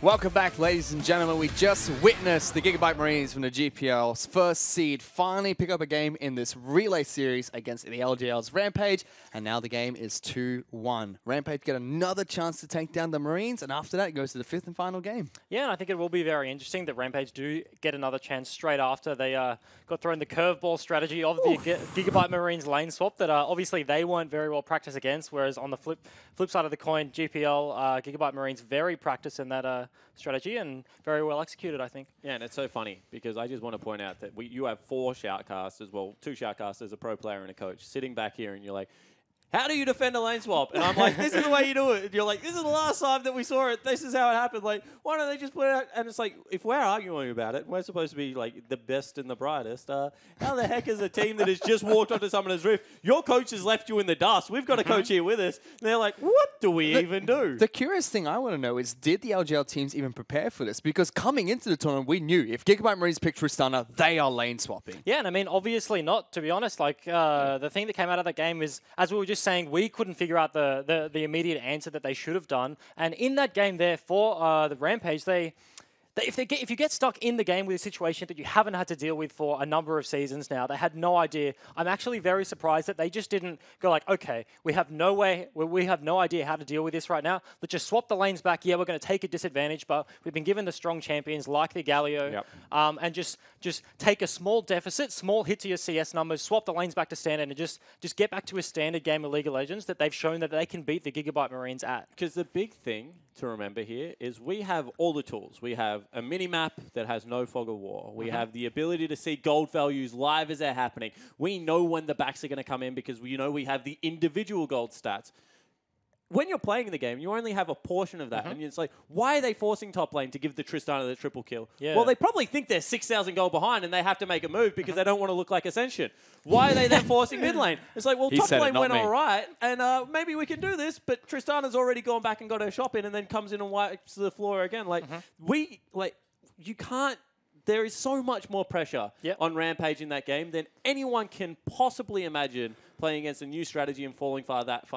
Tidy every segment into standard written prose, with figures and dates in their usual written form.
Welcome back, ladies and gentlemen. We just witnessed the Gigabyte Marines from the GPL's first seed finally pick up a game in this relay series against the LGL's Rampage, and now the game is 2-1. Rampage get another chance to take down the Marines, and after that, it goes to the fifth and final game. Yeah, and I think it will be very interesting that Rampage do get another chance straight after they got thrown the curveball strategy of the Gigabyte Marines lane swap that obviously they weren't very well practiced against, whereas on the flip side of the coin, GPL, Gigabyte Marines very practiced in that strategy and very well executed, I think. Yeah, and it's so funny because I just want to point out that you have 4 shoutcasters, well, 2 shoutcasters, a pro player and a coach, sitting back here and you're like, how do you defend a lane swap? And I'm like, this is the way you do it. And you're like, this is the last time that we saw it. This is how it happened. Like, why don't they just put it out? And it's like, if we're arguing about it, we're supposed to be like the best and the brightest. How the heck is a team that has just walked onto Summoner's Rift? Your coach has left you in the dust. We've got a coach here with us. And they're like, what do we even do? The curious thing I want to know is, did the LGL teams even prepare for this? Because coming into the tournament, we knew if Gigabyte Marines pick Tristana, they are lane swapping. Yeah, and I mean, obviously not, to be honest. Like, the thing that came out of that game is, as we were just saying, we couldn't figure out the immediate answer that they should have done. And in that game there for the Rampage, if you get stuck in the game with a situation that you haven't had to deal with for a number of seasons now, they had no idea. I'm actually very surprised that they just didn't go like, okay, we have no idea how to deal with this right now. Let's just swap the lanes back. Yeah, we're going to take a disadvantage, but we've been given the strong champions like the Gallo, and just take a small deficit, small hit to your CS numbers, swap the lanes back to standard, and just get back to a standard game of League of Legends that they've shown that they can beat the Gigabyte Marines at. Because the big thing to remember here is we have all the tools. We have a mini-map that has no fog of war. We have the ability to see gold values live as they're happening. We know when the backs are going to come in because we have the individual gold stats. When you're playing the game, you only have a portion of that. And it's like, why are they forcing top lane to give the Tristana the triple kill? Yeah. Well, they probably think they're 6,000 gold behind and they have to make a move because they don't want to look like Ascension. Why are they then forcing mid lane? It's like, well, top lane went all right, and maybe we can do this, but Tristana's already gone back and got her shop in and then comes in and wipes the floor again. Like, you can't. There is so much more pressure on Rampage in that game than anyone can possibly imagine playing against a new strategy and falling that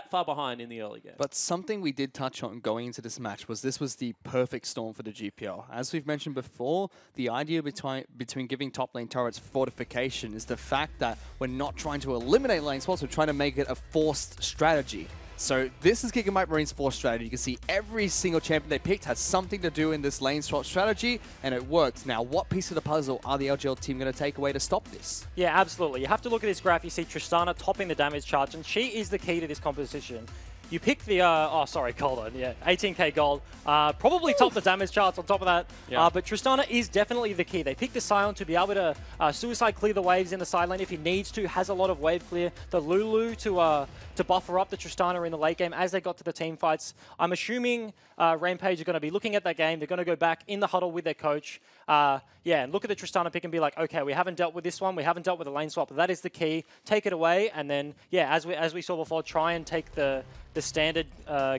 far behind in the early game. But something we did touch on going into this match was this was the perfect storm for the GPL. As we've mentioned before, the idea between giving top lane turrets fortification is the fact that we're not trying to eliminate lane swaps, we're trying to make it a forced strategy. So this is Gigabyte Marines' forced strategy. You can see every single champion they picked has something to do in this lane swap strategy, and it worked. Now, what piece of the puzzle are the LGL team going to take away to stop this? Yeah, absolutely. You have to look at this graph. You see Tristana topping the damage charge, and she is the key to this composition. You pick the, gold on, 18k gold. Probably top the damage charts on top of that. But Tristana is definitely the key. They pick the Scion to be able to suicide clear the waves in the side lane if he needs to, has a lot of wave clear. The Lulu to buffer up the Tristana in the late game as they got to the team fights. I'm assuming Rampage are going to be looking at that game. They're going to go back in the huddle with their coach. And look at the Tristana pick and be like, okay, we haven't dealt with this one. We haven't dealt with the lane swap. That is the key. Take it away. And then, as we saw before, try and take the standard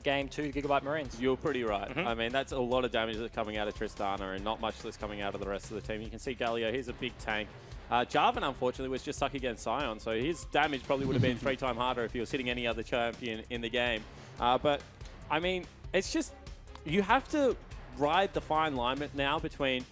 game to Gigabyte Marines. You're pretty right. I mean, that's a lot of damage that's coming out of Tristana and not much that's coming out of the rest of the team. You can see Gallo, he's a big tank. Jarvan, unfortunately, was just stuck against Scion, so his damage probably would have been 3 times harder if he was hitting any other champion in the game. But, I mean, it's just, you have to ride the fine line now between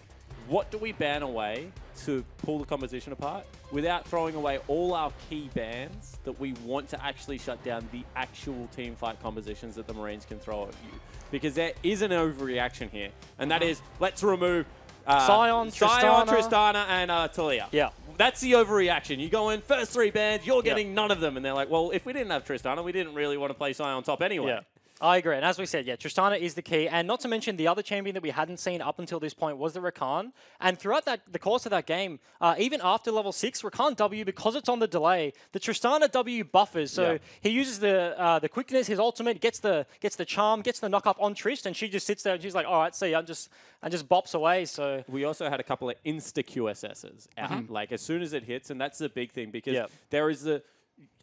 what do we ban away to pull the composition apart without throwing away all our key bans that we want to actually shut down the actual team fight compositions that the Marines can throw at you. Because there is an overreaction here, and that is, let's remove Scion, Tristana, and Talia. Yeah. That's the overreaction. You go in, first 3 bans, you're getting none of them. And they're like, well, if we didn't have Tristana, we didn't really want to play Scion on top anyway. Yeah. I agree, and as we said, Tristana is the key, and not to mention the other champion that we hadn't seen up until this point was the Rakan, and throughout the course of that game, even after level 6, Rakan W, because it's on the delay, the Tristana W buffers, so he uses the quickness, his ultimate, gets the charm, gets the knock up on Trist, and she just sits there and she's like, all right, see, and just bops away. So we also had a couple of insta QSSs out, like as soon as it hits, and that's the big thing because there is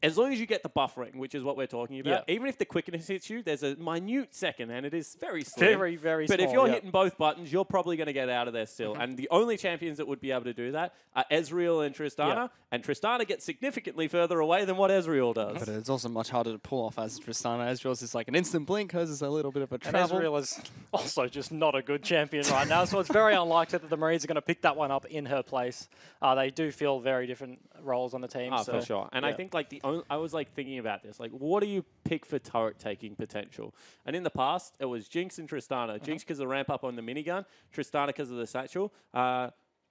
as long as you get the buffering, which is what we're talking about, even if the quickness hits you, there's a minute second, and it is very slim. Very, very But small, if you're hitting both buttons, you're probably going to get out of there still. And the only champions that would be able to do that are Ezreal and Tristana. And Tristana gets significantly further away than what Ezreal does. But it's also much harder to pull off as Tristana. Ezreal's is like an instant blink, hers is a little bit of a travel. And Ezreal is also just not a good champion right now, so it's very unlikely that the Marines are going to pick that one up in her place. They do feel very different roles on the team. Oh, so, for sure. And I think like I was like thinking about this, like what do you pick for turret taking potential? And in the past, it was Jinx and Tristana. Jinx because of the ramp up on the minigun, Tristana because of the satchel.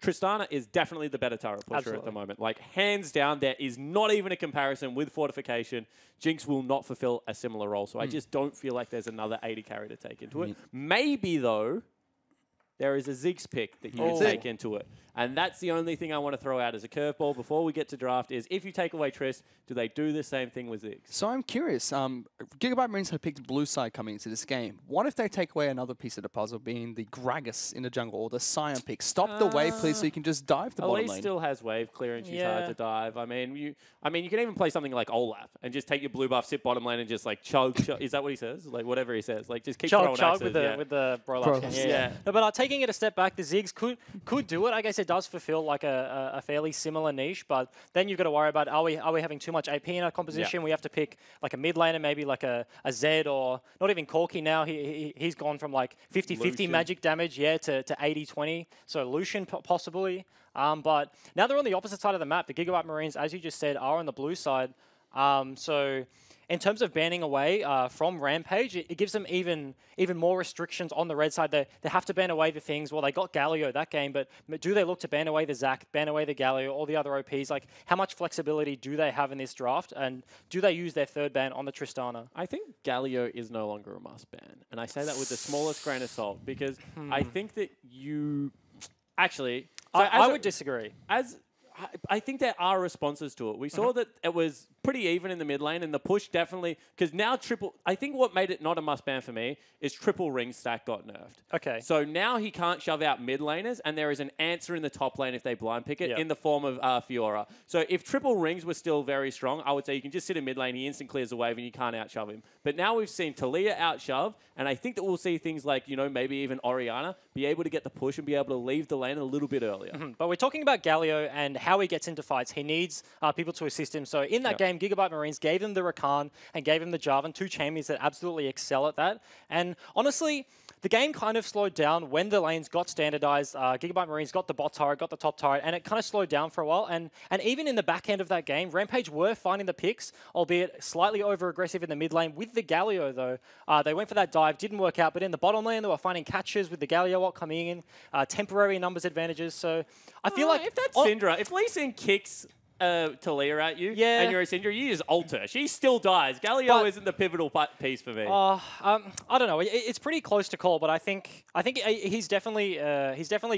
Tristana is definitely the better turret pusher at the moment. Like, hands down, there is not even a comparison with Fortification. Jinx will not fulfill a similar role. So I just don't feel like there's another 80 carry to take into it. Maybe, though, there is a Ziggs pick that you can take into it. And that's the only thing I want to throw out as a curveball before we get to draft is if you take away Triss, do they do the same thing with Ziggs? So I'm curious. Gigabyte Marines had picked blue side coming into this game. What if they take away another piece of the puzzle, being the Gragas in the jungle or the Scion pick? Stop the wave, please, so you can just dive the bottom lane. Elise still has wave clearance. She's hard to dive. I mean, you can even play something like Olaf and just take your blue buff, sit bottom lane, and just like chug. Is that what he says? Like whatever he says. Like just keep throwing axes. With the Brolaf. No, but taking it a step back, the Ziggs could do it. I guess it does fulfill like a fairly similar niche, but then you've got to worry about are we having too much AP in our composition? We have to pick like a mid laner, maybe like a Zed or not even Corki now. He's gone from like 50-50 magic damage, to 80-20. So Lucian possibly. But now they're on the opposite side of the map. The Gigabyte Marines, as you just said, are on the blue side. So in terms of banning away from Rampage, it gives them even more restrictions on the red side. They have to ban away the things. Well, they got Gallo that game, but do they look to ban away the Zac, ban away the Gallo, all the other OPs? Like, how much flexibility do they have in this draft? And do they use their third ban on the Tristana? I think Gallo is no longer a must ban. And I say that with the smallest grain of salt because I think that you... Actually... So I would disagree. I think there are responses to it. We saw that it was pretty even in the mid lane, and the push definitely... Because now I think what made it not a must-ban for me is triple ring stack got nerfed. Okay. So now he can't shove out mid laners, and there is an answer in the top lane if they blind pick it in the form of Fiora. So if triple rings were still very strong, I would say you can just sit in mid lane, he instant clears the wave, and you can't outshove him. But now we've seen Taliyah outshove, and I think that we'll see things like, maybe even Orianna be able to get the push and be able to leave the lane a little bit earlier. But we're talking about Gallo and how he gets into fights. He needs people to assist him. So in that game, Gigabyte Marines gave him the Rakan and gave him the Jarvan, two champions that absolutely excel at that. And honestly, the game kind of slowed down when the lanes got standardized. Gigabyte Marines got the bot turret, got the top turret, and it kind of slowed down for a while. And even in the back end of that game, Rampage were finding the picks, albeit slightly over-aggressive in the mid lane. With the Galio, though, they went for that dive, didn't work out. But in the bottom lane, they were finding catches with the Galio ult coming in, temporary numbers advantages. So I feel like... If that's Syndra, if Lee Sin kicks... Taliyah at you, and you're a Syndra, you just alter. She still dies. Galio isn't the pivotal piece for me. I don't know. It's pretty close to call, but I think he's definitely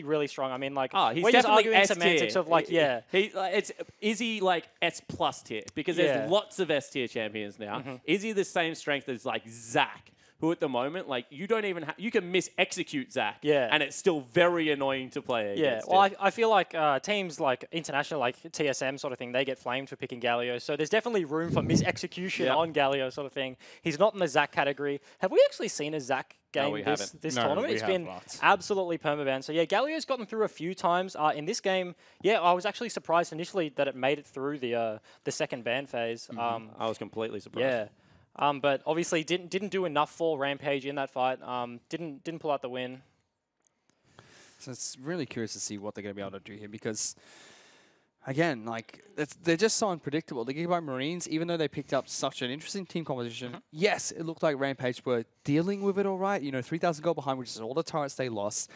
really strong. I mean, like, he's we're definitely just arguing semantics of like, is he like S+ tier? Because there's lots of S tier champions now. Is he the same strength as like Zac? Who at the moment, like, you don't even you can mis-execute Zac, and it's still very annoying to play against. Well, I feel like teams like international, like TSM sort of thing, they get flamed for picking Galio. So there's definitely room for mis-execution on Galio sort of thing. He's not in the Zac category. Have we actually seen a Zac game this tournament? It's been absolutely permabanned. So yeah, Galio's gotten through a few times. In this game, I was actually surprised initially that it made it through the second ban phase. I was completely surprised. Yeah. But obviously didn't do enough for Rampage in that fight. Didn't pull out the win. So it's really curious to see what they're going to be able to do here because, again, like they're just so unpredictable. The Gigabyte Marines, even though they picked up such an interesting team composition, yes, it looked like Rampage were dealing with it all right. 3,000 gold behind, which is all the turrets they lost.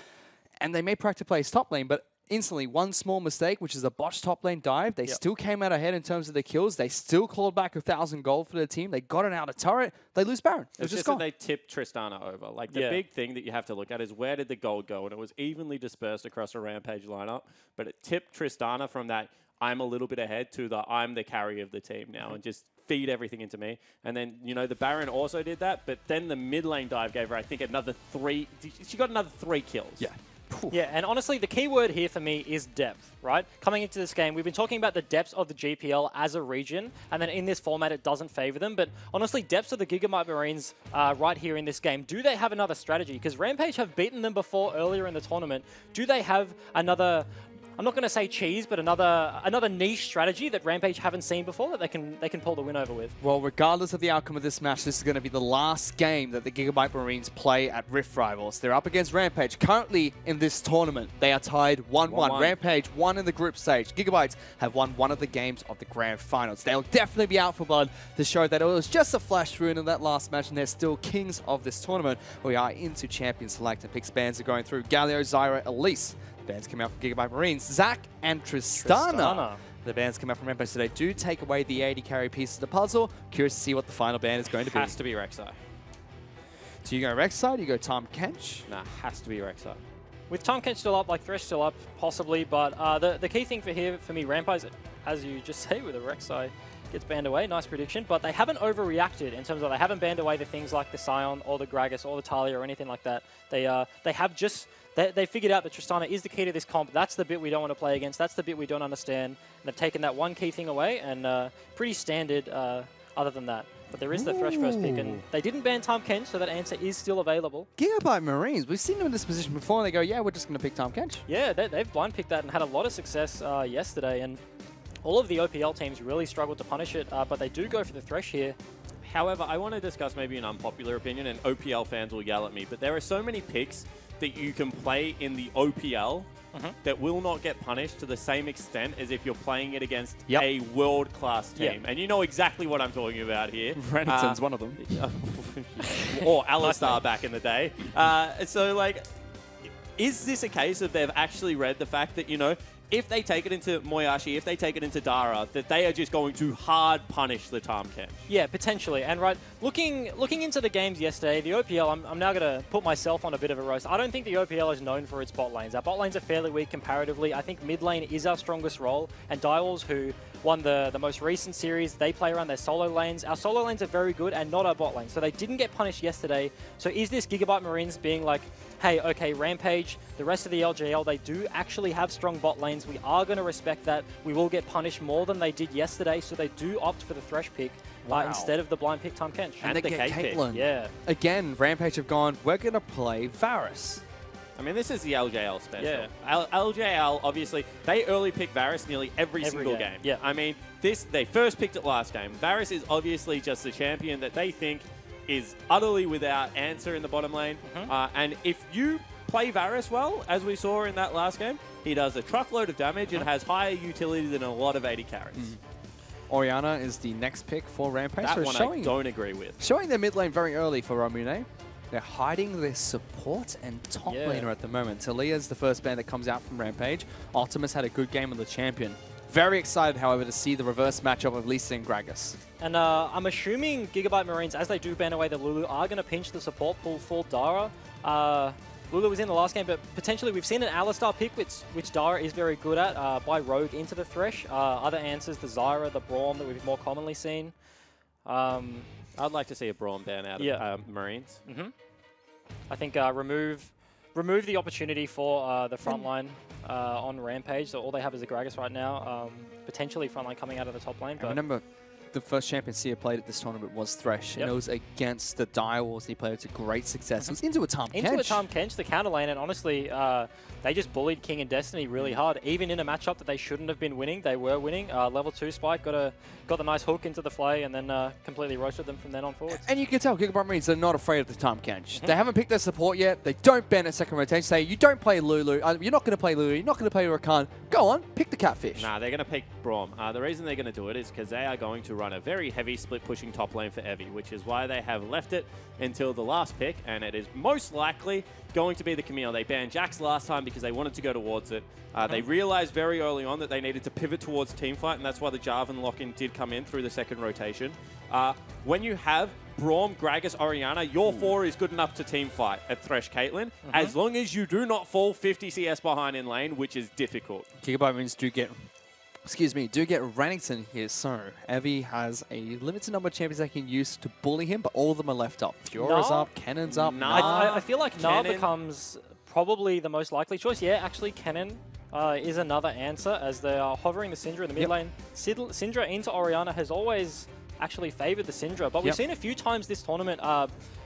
And they made practice plays top lane, but instantly, one small mistake, which is a botched top lane dive. They still came out ahead in terms of the kills. They still clawed back 1,000 gold for the team. They got an outer turret. They lose Baron. It's just that they tipped Tristana over. Like, the big thing that you have to look at is where did the gold go? And it was evenly dispersed across a Rampage lineup, but it tipped Tristana from that I'm a little bit ahead to the I'm the carry of the team now and just feed everything into me. And then, the Baron also did that, but then the mid lane dive gave her, I think, another 3. She got another 3 kills. Yeah. Yeah, and honestly, the key word here for me is depth, right? Coming into this game, we've been talking about the depths of the GPL as a region, and then in this format, it doesn't favor them. But honestly, depths of the Gigabyte Marines right here in this game, do they have another strategy? Because Rampage have beaten them before earlier in the tournament. Do they have another... I'm not going to say cheese, but another niche strategy that Rampage haven't seen before that they can pull the win over with. Well, regardless of the outcome of this match, this is going to be the last game that the Gigabyte Marines play at Rift Rivals. They're up against Rampage. Currently in this tournament, they are tied 1-1. Rampage won in the group stage. Gigabytes have won one of the games of the grand finals. They'll definitely be out for blood to show that it was just a flash rune in that last match, and they're still kings of this tournament. We are into Champion Select, and picks bands are going through Gallo, Zyra, Elise. Bands coming out from Gigabyte Marines, Zach and Tristana. The bands come out from Rampage today do take away the 80 carry piece of the puzzle. Curious to see what the final band is going to be. Has to be Rek'Sai. So you go Rek'Sai, you go Tahm Kench? Nah, has to be Rek'Sai. With Tahm Kench still up, like Thresh still up, possibly, but the key thing for me, Rampage, as you just say, with a Rek'Sai, gets banned away. Nice prediction, but they haven't overreacted in terms of they haven't banned away the things like the Scion or the Gragas or the Talia or anything like that. They have just... They figured out that Tristana is the key to this comp. That's the bit we don't want to play against. That's the bit we don't understand. And they've taken that one key thing away, and pretty standard other than that. But there is the Thresh first pick, and they didn't ban Tahm Kench, so that answer is still available. Gigabyte Marines, we've seen them in this position before, and they go, yeah, we're just going to pick Tahm Kench. Yeah, they've blind picked that and had a lot of success yesterday, and all of the OPL teams really struggled to punish it, but they do go for the Thresh here. However, I want to discuss maybe an unpopular opinion, and OPL fans will yell at me, but there are so many picks that you can play in the OPL that will not get punished to the same extent as if you're playing it against a world-class team. And you know exactly what I'm talking about here. Renekton's one of them. Or Alistar back in the day. So, like, is this a case of they've actually read the fact that, you know, if they take it into Moyashi, if they take it into Dara, that they are just going to hard punish the Tahm Kench? Yeah, potentially. And right, looking into the games yesterday, the OPL, I'm now going to put myself on a bit of a roast. I don't think the OPL is known for its bot lanes. Our bot lanes are fairly weak comparatively. I think mid lane is our strongest role. And Direwolves, who won the most recent series, they play around their solo lanes. Our solo lanes are very good and not our bot lane. So they didn't get punished yesterday. So is this Gigabyte Marines being like, hey, okay, Rampage, the rest of the LJL, they do actually have strong bot lanes. We are going to respect that. We will get punished more than they did yesterday, so they do opt for the Thresh pick instead of the blind pick Tahm Kench. And they get Caitlyn. Yeah. Again, Rampage have gone, we're going to play Varus. I mean, this is the LJL special. Yeah. LJL, obviously, they early pick Varus nearly every single game. Yeah. I mean, they first picked it last game. Varus is obviously just a champion that they think is utterly without answer in the bottom lane. And if you play Varus well, as we saw in that last game, he does a truckload of damage and has higher utility than a lot of 80 carries. Orianna is the next pick for Rampage. That one I don't agree with. Showing their mid lane very early for Ramune. They're hiding their support and top laner at the moment. Talia's the first band that comes out from Rampage. Optimus had a good game on the champion. Very excited, however, to see the reverse matchup of Lisa and Gragas. And I'm assuming Gigabyte Marines, as they do ban away the Lulu, are going to pinch the support pool for Dara. Lulu was in the last game, but potentially we've seen an Alistar pick, which Dara is very good at, by Rogue into the Thresh. Other answers, the Zyra, the Braum that we've more commonly seen. I'd like to see a Braum ban out of Marines. I think remove the opportunity for the front line on Rampage. So all they have is a Gragas right now. Potentially front line coming out of the top lane. But remember, the first champion Seer played at this tournament was Thresh, and it was against the Direwolves. He played it to great success. It was into a Tahm Kench. Into a Tahm Kench, the counter lane, and honestly, they just bullied King and Destiny really hard. Even in a matchup that they shouldn't have been winning, they were winning. Level 2 Spike got the nice hook into the flay, and then completely roasted them from then on forwards. And you can tell Gigabyte Marines are not afraid of the Tahm Kench. They haven't picked their support yet. They don't ban at second rotation. Say, you don't play Lulu. You're not going to play Lulu. You're not going to play Rakan. Go on, pick the Catfish. Nah, they're going to pick Braum. The reason they're going to do it is because they are going to run a very heavy split pushing top lane for Evie, which is why they have left it until the last pick, and it is most likely going to be the Camille. They banned Jax last time because they wanted to go towards it. They realized very early on that they needed to pivot towards teamfight, and that's why the Jarvan lock-in did come in through the second rotation. When you have Braum, Gragas, Orianna, your 4 is good enough to teamfight at Thresh Caitlyn, as long as you do not fall 50 CS behind in lane, which is difficult. Gigabyte Marines do get Renekton here, so Evie has a limited number of champions they can use to bully him, but all of them are left up. Fiora's up, Cannon's up. I feel like Nah becomes probably the most likely choice. Yeah, actually, Kennen is another answer as they are hovering the Syndra in the mid lane. Syndra into Orianna has always actually favored the Syndra, but we've seen a few times this tournament,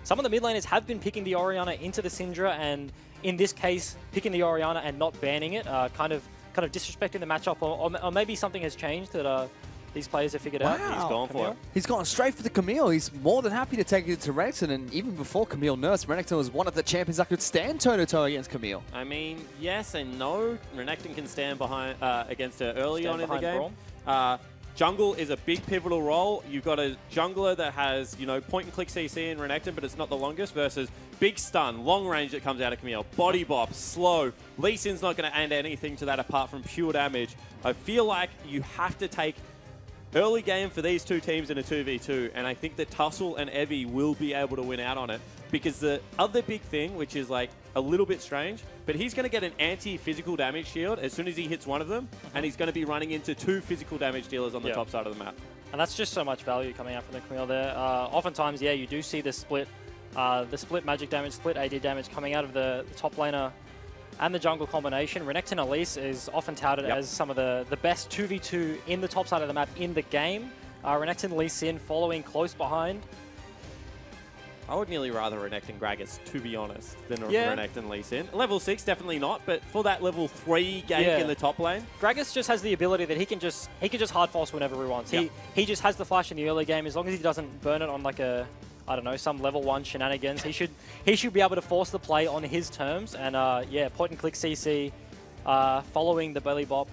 some of the mid laners have been picking the Orianna into the Syndra, and in this case, picking the Orianna and not banning it, kind of disrespecting the matchup, or maybe something has changed that these players have figured out. He's gone for it. He's gone straight for the Camille. He's more than happy to take it to Renekton, and even before Camille Nurse, Renekton was one of the champions that could stand toe-to-toe against Camille. I mean, yes and no. Renekton can stand behind against her early on in the game. Jungle is a big pivotal role. You've got a jungler that has, you know, point-and-click CC in Renekton, but it's not the longest, versus big stun, long range that comes out of Camille, body bop, slow. Lee Sin's not going to add anything to that apart from pure damage. I feel like you have to take early game for these two teams in a 2v2, and I think that Tussle and Evie will be able to win out on it, because the other big thing, which is like a little bit strange, but he's going to get an anti-physical damage shield as soon as he hits one of them, and he's going to be running into 2 physical damage dealers on the top side of the map. And that's just so much value coming out from the Camille there. Oftentimes, yeah, you do see the split magic damage, split AD damage coming out of the top laner and the jungle combination. Renekton Elise is often touted as some of the best 2v2 in the top side of the map in the game. Renekton Lee Sin following close behind. I would nearly rather Renekton Gragas, to be honest, than Renekton Lee Sin. Level 6, definitely not, but for that level 3 gank in the top lane. Gragas just has the ability that he can just hard force whenever he wants. He just has the flash in the early game. As long as he doesn't burn it on like a, I don't know, some level 1 shenanigans, he should be able to force the play on his terms. And yeah, point and click CC, following the belly bop,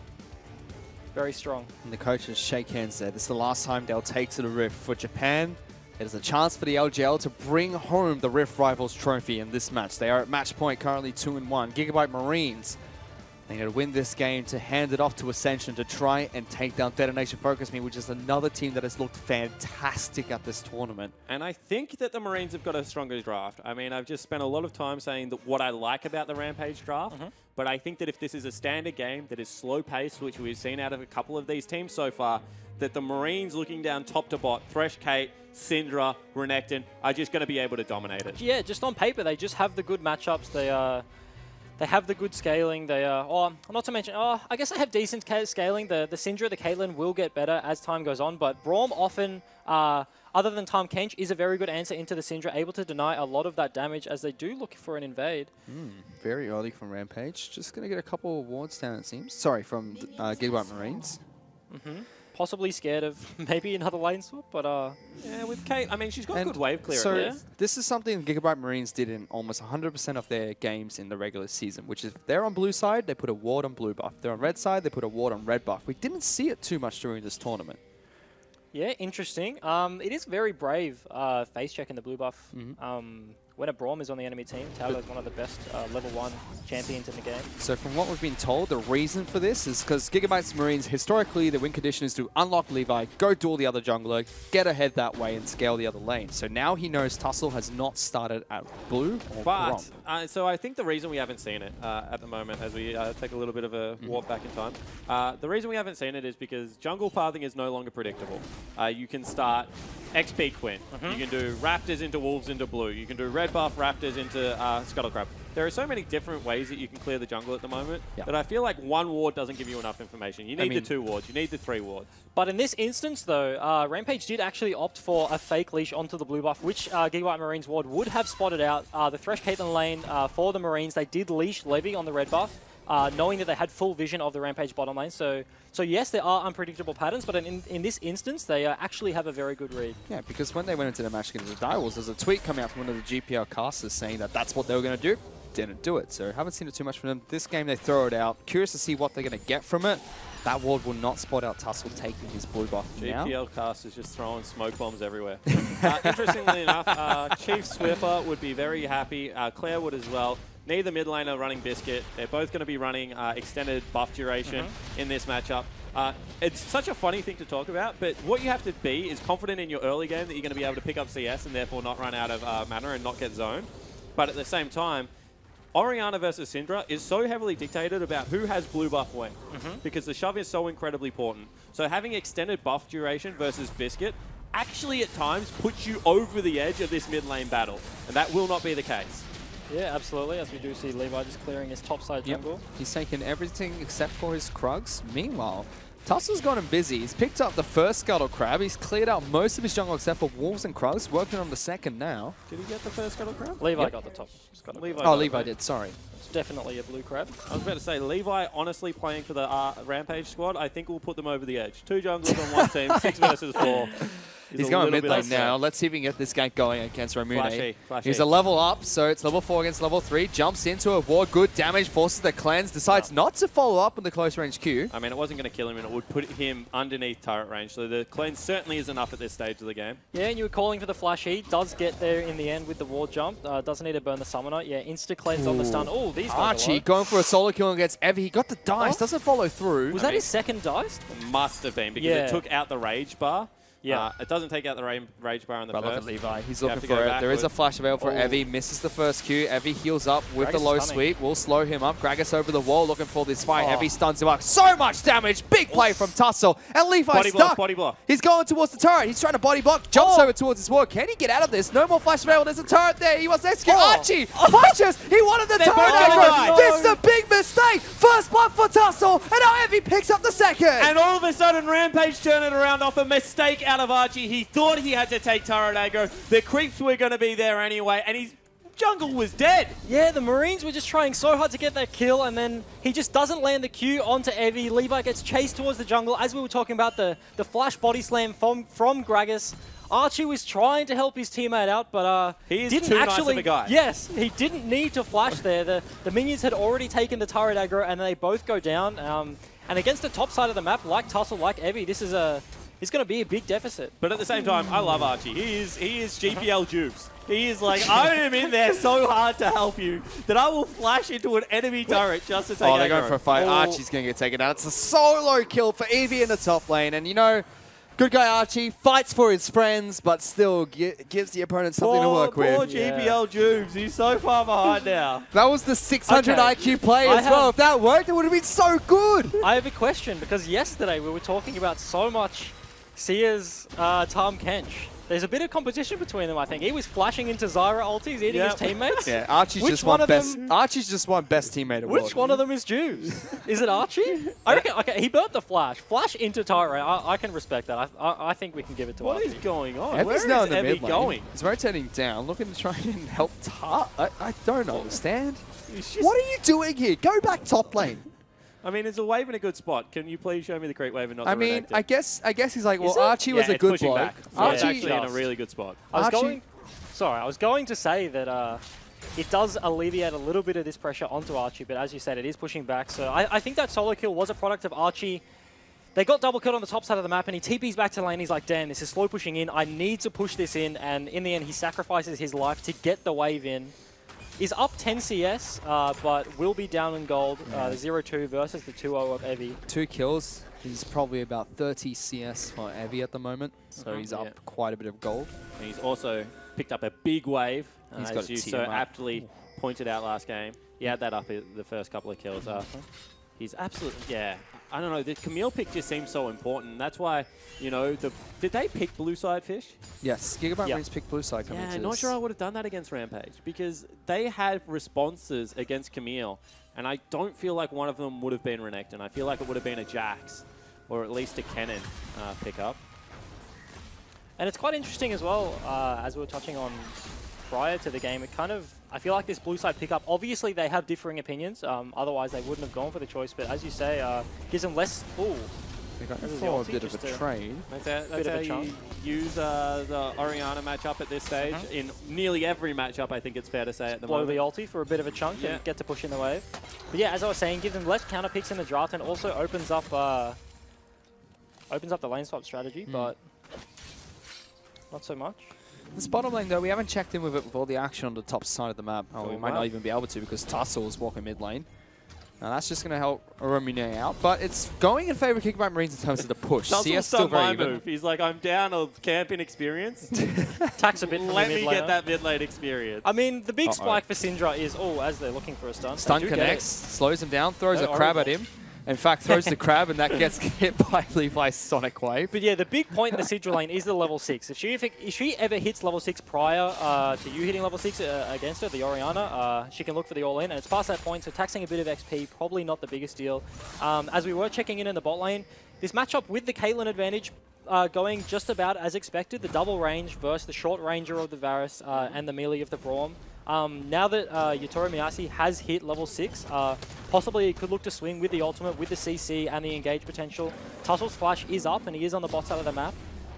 very strong. And the coaches shake hands there. This is the last time they'll take to the Rift for Japan. It is a chance for the LGL to bring home the Rift Rivals trophy in this match. They are at match point, currently 2-1. Gigabyte Marines, they need to win this game to hand it off to Ascension to try and take down Detonation Focus Me, which is another team that has looked fantastic at this tournament. And I think that the Marines have got a stronger draft. I mean, I've just spent a lot of time saying that what I like about the Rampage draft, but I think that if this is a standard game that is slow-paced, which we've seen out of a couple of these teams so far, that the Marines looking down top to bot, Thresh Kate, Syndra, Renekton, are just going to be able to dominate it. Yeah, just on paper, they just have the good matchups. They have the good scaling. They not to mention, I guess they have decent scaling. The Syndra, the Caitlyn will get better as time goes on, but Braum often, other than Tahm Kench, is a very good answer into the Syndra, able to deny a lot of that damage as they do look for an invade. Very early from Rampage. Just going to get a couple of wards down, it seems. Sorry, from Gigabyte Marines. Possibly scared of maybe another lane swap, but yeah, with Kate, I mean, she's got good wave clear. So this is something Gigabyte Marines did in almost 100% of their games in the regular season, which is if they're on blue side, they put a ward on blue buff. If they're on red side, they put a ward on red buff. We didn't see it too much during this tournament. Yeah, interesting. It is very brave face check in the blue buff. When a Braum is on the enemy team, Tauga is one of the best level 1 champions in the game. So from what we've been told, the reason for this is because Gigabyte's Marines, historically, the win condition is to unlock Levi, go duel the other jungler, get ahead that way, and scale the other lane. So now he knows Tussle has not started at blue or Braum. So I think the reason we haven't seen it at the moment, as we take a little bit of a warp back in time, the reason we haven't seen it is because jungle pathing is no longer predictable. You can start XP Quinn. You can do Raptors into Wolves into blue. You can do red buff Raptors into Scuttlecrab. There are so many different ways that you can clear the jungle at the moment that I feel like one ward doesn't give you enough information. You need the 2 wards. You need the 3 wards. But in this instance, though, Rampage did actually opt for a fake leash onto the blue buff, which Gigabyte Marines ward would have spotted out. The Thresh Caitlyn lane for the Marines, they did leash Levy on the red buff, knowing that they had full vision of the Rampage bottom lane. So yes, there are unpredictable patterns, but in this instance, they actually have a very good read. Yeah, because when they went into the match against the Direwolves, there's a tweet coming out from one of the GPL casters saying that that's what they were going to do. Didn't do it, so haven't seen it too much from them. This game, they throw it out. Curious to see what they're going to get from it. That ward will not spot out Tussle taking his blue buff now. GPL casters just throwing smoke bombs everywhere. Interestingly enough, Chief Swiffer would be very happy. Claire would as well. Neither mid laner running Biscuit. They're both going to be running extended buff duration in this matchup. It's such a funny thing to talk about, but what you have to be is confident in your early game that you're going to be able to pick up CS and therefore not run out of mana and not get zoned. But at the same time, Orianna versus Syndra is so heavily dictated about who has blue buff wing, because the shove is so incredibly important. So having extended buff duration versus Biscuit actually at times puts you over the edge of this mid lane battle, and that will not be the case. Yeah, absolutely, as we do see Levi just clearing his topside jungle. He's taken everything except for his Krugs. Meanwhile, Tussel's got him busy. He's picked up the first Scuttle Crab. He's cleared out most of his jungle except for Wolves and Krugs, working on the second now. Did he get the first Scuttle Crab? Levi got the top. Levi did, sorry. It's definitely a blue crab. I was about to say, Levi, honestly, playing for the Rampage squad, I think we'll put them over the edge. 2 junglers on one team, 6 versus 4. He's going mid lane now. Let's see if we can get this gank going against Ramune. Flashy. He's a level up, so it's level 4 against level 3. Jumps into a ward, good damage, forces the cleanse, decides not to follow up with the close range Q. I mean, it wasn't going to kill him, and it would put him underneath turret range, so the cleanse certainly is enough at this stage of the game. Yeah, and you were calling for the flash. He does get there in the end with the ward jump. Doesn't need to burn the summoner. Yeah, insta cleanse on the stun. Oh, these guys Archie going for a solo kill against Evie. He got the dice, doesn't follow through. Was that his second dice? Must have been, because it took out the rage bar. Yeah, it doesn't take out the rage bar on the first. Look at Levi. He's looking for it. There is a flash available for Evie. Misses the first Q. Evie heals up with the low sweep. Will slow him up. Gragas over the wall looking for this fight. Evie stuns him up. So much damage. Big play from Tussle. And Levi's stuck. Body block. He's going towards the turret. He's trying to body block. Jumps over towards his wall. Can he get out of this? No more flash available. There's a turret there. He wants to execute. Archie flashes. He wanted the turret aggro. This is a big mistake. First blood for Tussle. And now Evie picks up the second. And all of a sudden, Rampage turned it around off a mistake out of Archie. He thought he had to take turret aggro. The creeps were going to be there anyway, and his jungle was dead. Yeah, the Marines were just trying so hard to get that kill, and then he just doesn't land the Q onto Evie. Levi gets chased towards the jungle. As we were talking about the flash body slam from Gragas, Archie was trying to help his teammate out, but he is didn't too actually. Nice of a guy. Yes, he didn't need to flash there. The minions had already taken the turret aggro, and they both go down. And against the top side of the map, like Tussle, like Evie, this is it's going to be a big deficit. But at the same time, I love Archie. He is GPL Jubes. He is like, I am in there so hard to help you that I will flash into an enemy turret just to take they're going for a fight. Archie's going to get taken out. It's a solo kill for Evie in the top lane. And, you know, good guy Archie fights for his friends, but still gives the opponent something to work with. Poor GPL Jubes. He's so far behind now. That was the 600 IQ play as well. If that worked, it would have been so good. I have a question, because yesterday we were talking about so much Sears, Tom Kench. There's a bit of competition between them, I think. He was flashing into Zyra ultis, eating his teammates. Yeah, Archie's just won best. Archie's just won best teammate award. Which one of them is Jews? Is it Archie? I reckon. Okay, he burnt the flash. Flash into turret. I can respect that. I think we can give it to Archie. What is going on? Evie's now in the mid lane. Going? He's rotating down, looking to try and help Tart. I don't understand. What are you doing here? Go back top lane. I mean, is a wave in a good spot? Can you please show me the creep wave and not the I guess he's like, well, Archie was a good bloke. Archie's actually in a really good spot. I was going to say that it does alleviate a little bit of this pressure onto Archie, but as you said, it is pushing back. So I think that solo kill was a product of Archie. They got double killed on the top side of the map, and he TPs back to lane. He's like, damn, this is slow pushing in. I need to push this in, and in the end, he sacrifices his life to get the wave in. He's up 10 CS, but will be down in gold. The 0-2 versus the 2-0 of Evie. 2 kills. He's probably about 30 CS for Evie at the moment, so he's up quite a bit of gold. And he's also picked up a big wave, he's as you so aptly pointed out last game. He had that up the first couple of kills. He's absolutely, I don't know, the Camille pick just seems so important. That's why, you know, did they pick blue side fish? Yes, Gigabyte Marines picked blue side. Yeah, not sure I would have done that against Rampage, because they had responses against Camille, and I don't feel like one of them would have been Renekton. I feel like it would have been a Jax, or at least a Kennen pickup. And it's quite interesting as well, as we were touching on prior to the game, I feel like this blue side pickup, obviously they have differing opinions, otherwise they wouldn't have gone for the choice, but as you say, gives them less... Ooh. They got a bit of a trade. That's how you use the Orianna matchup at this stage. In nearly every matchup, I think it's fair to say at the moment. Blow the ulti for a bit of a chunk and get to push in the wave. But yeah, as I was saying, give them less counter picks in the draft, and also opens up the lane swap strategy, but not so much. This bottom lane, though, we haven't checked in with it with all the action on the top side of the map. We might not even be able to, because Tussle is walking mid lane. Now that's just going to help Ramune out, but it's going in favor of Gigabyte Marines in terms of the push. Tussle's still very even. Move. He's like, I'm down of camping experience. Tax a bit from Let me get that mid lane experience. I mean, the big spike for Syndra is, as they're looking for a stun. Stun connects, slows him down, throws a crab at him. In fact, throws the crab, and that gets hit by Levi's Sonic Wave. But yeah, the big point in the Sidra lane is the level 6. If she ever hits level 6 prior to you hitting level 6 against her, the Orianna, she can look for the all-in, and it's past that point, so taxing a bit of XP, probably not the biggest deal. As we were checking in the bot lane, this matchup with the Caitlyn advantage going just about as expected, the double range versus the short ranger of the Varus and the melee of the Braum. Now that Yatoro Miyasi has hit level 6, possibly he could look to swing with the ultimate, with the CC and the engage potential. Tussel's flash is up and he is on the bot side of the map.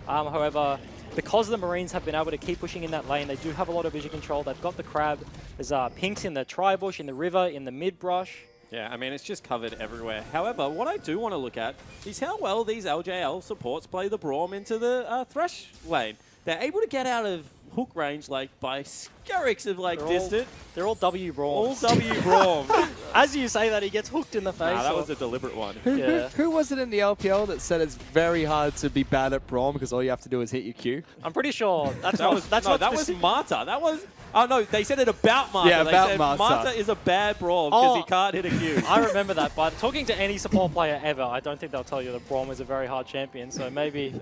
However, because the Marines have been able to keep pushing in that lane, they do have a lot of vision control. They've got the crab. There's pinks in the tri-bush, in the river, in the mid-brush. Yeah, I mean, it's just covered everywhere. However, what I do want to look at is how well these LJL supports play the Braum into the Thresh lane. They're able to get out of hook range like by skurricks of like distant. They're all W Braum. All W Braum. As you say that, he gets hooked in the face. Nah, that was a deliberate one. Who was it in the LPL that said it's very hard to be bad at Braum because all you have to do is hit your Q? I'm pretty sure that was Marta. That was. Oh no, they said it about Marta. Yeah, they said Marta is a bad Braum because he can't hit a Q. I remember that, but talking to any support player ever, I don't think they'll tell you that Braum is a very hard champion. So maybe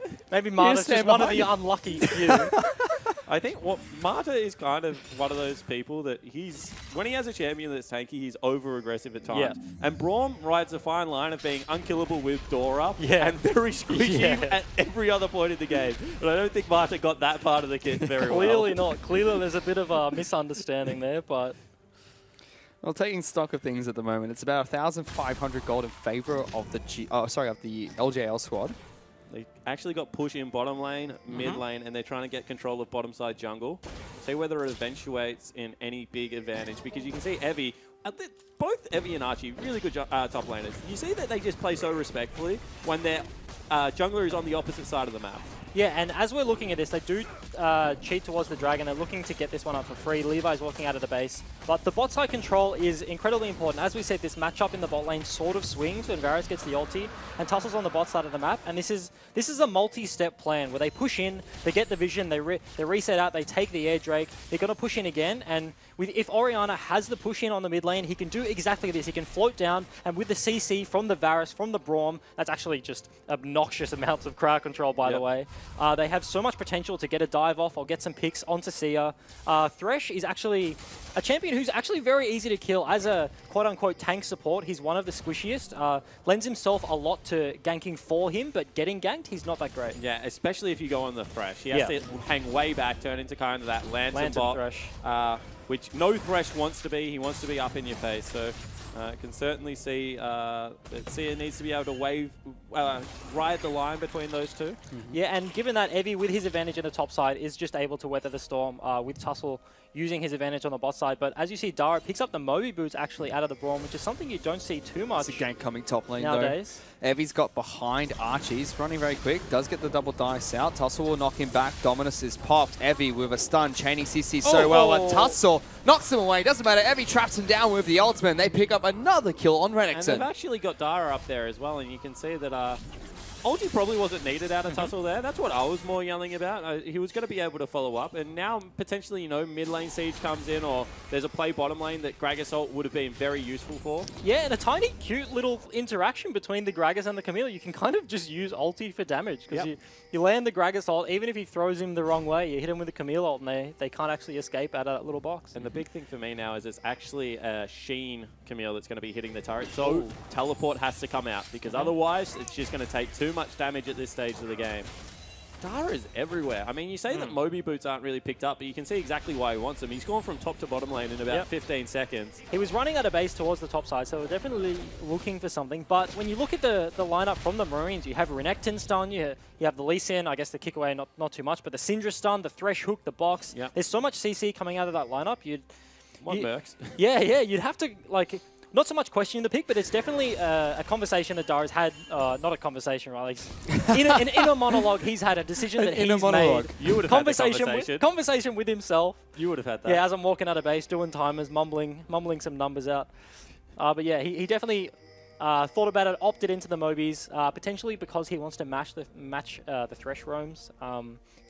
Marta's just one of the unlucky few. I think Marta is kind of one of those people that when he has a champion that's tanky, he's over-aggressive at times. Yeah. And Braum rides a fine line of being unkillable with door up and very squishy at every other point in the game. But I don't think Marta got that part of the kit very well. Clearly not. Clearly there's a bit of a misunderstanding there, but... Well, taking stock of things at the moment, it's about 1,500 gold in favor of the LJL squad. They actually got push in bottom lane, mid lane, and they're trying to get control of bottom side jungle. See whether it eventuates in any big advantage, because you can see Evie, both Evie and Archie, really good top laners. You see that they just play so respectfully when their jungler is on the opposite side of the map. Yeah, and as we're looking at this, they do cheat towards the dragon. They're looking to get this one up for free. Levi's walking out of the base. But the bot side control is incredibly important. As we said, this matchup in the bot lane sort of swings when Varus gets the ulti and Tussel's on the bot side of the map. And this is a multi-step plan where they push in, they get the vision, they reset out, they take the air drake. They're going to push in again. And if Orianna has the push in on the mid lane, he can do exactly this. He can float down, and with the CC from the Varus, from the Braum, that's actually just obnoxious amounts of crowd control, by the way. They have so much potential to get a dive off or get some picks onto Sia. Thresh is actually a champion who's actually very easy to kill. As a quote-unquote tank support, he's one of the squishiest. Lends himself a lot to ganking for him, but getting ganked, he's not that great. Yeah, especially if you go on the Thresh. He has to hang way back, turn into kind of that lantern bot, Thresh. Which no Thresh wants to be. He wants to be up in your face. So can certainly see that Sia needs to be able to ride the line between those two. Yeah, and given that Evie, with his advantage in the top side, is just able to weather the storm with Tussle using his advantage on the bot side. But as you see, Dara picks up the Moby boots actually out of the Braum, which is something you don't see too much It's a gank coming top lane nowadays. Though. Evie's got behind Archie. He's running very quick. Does get the double dice out. Tussle will knock him back. Dominus is popped. Evie with a stun. Chaining CC so well. And Tussle knocks him away. Doesn't matter. Evie traps him down with the ultimate. And they pick up another kill on Renekton. And they've actually got Dara up there as well. And you can see that ulti probably wasn't needed out of Tussle there. That's what I was more yelling about. He was going to be able to follow up. And now, potentially, mid lane siege comes in, or there's a play bottom lane that Gragas ult would have been very useful for. Yeah, and a tiny, cute little interaction between the Gragas and the Camille. You can kind of just use ulti for damage. Because you land the Gragas ult, even if he throws him the wrong way, you hit him with the Camille ult, and they can't actually escape out of that little box. And the big thing for me now is it's actually a Sheen Camille that's going to be hitting the turret. So teleport has to come out, because otherwise it's just going to take too much damage at this stage of the game. Dara is everywhere. I mean, you say that Moby boots aren't really picked up, but you can see exactly why he wants them. He's gone from top to bottom lane in about 15 seconds. He was running out of base towards the top side, so we're definitely looking for something. But when you look at the lineup from the Marines, you have Renekton stun, you have the Lee Sin, I guess the kick away not too much, but the Syndra stun, the Thresh hook, the box. There's so much CC coming out of that lineup. Mercs. Yeah, you'd have to, like... Not so much questioning the pick, but it's definitely a conversation that Dara's had. Not a conversation, right? Like, in a monologue, he's had a decision that he's made. You would have had the conversation. Conversation with himself. You would have had that. Yeah, as I'm walking out of base, doing timers, mumbling some numbers out. But yeah, he definitely thought about it, opted into the Mobies, potentially because he wants to match the Thresh roams.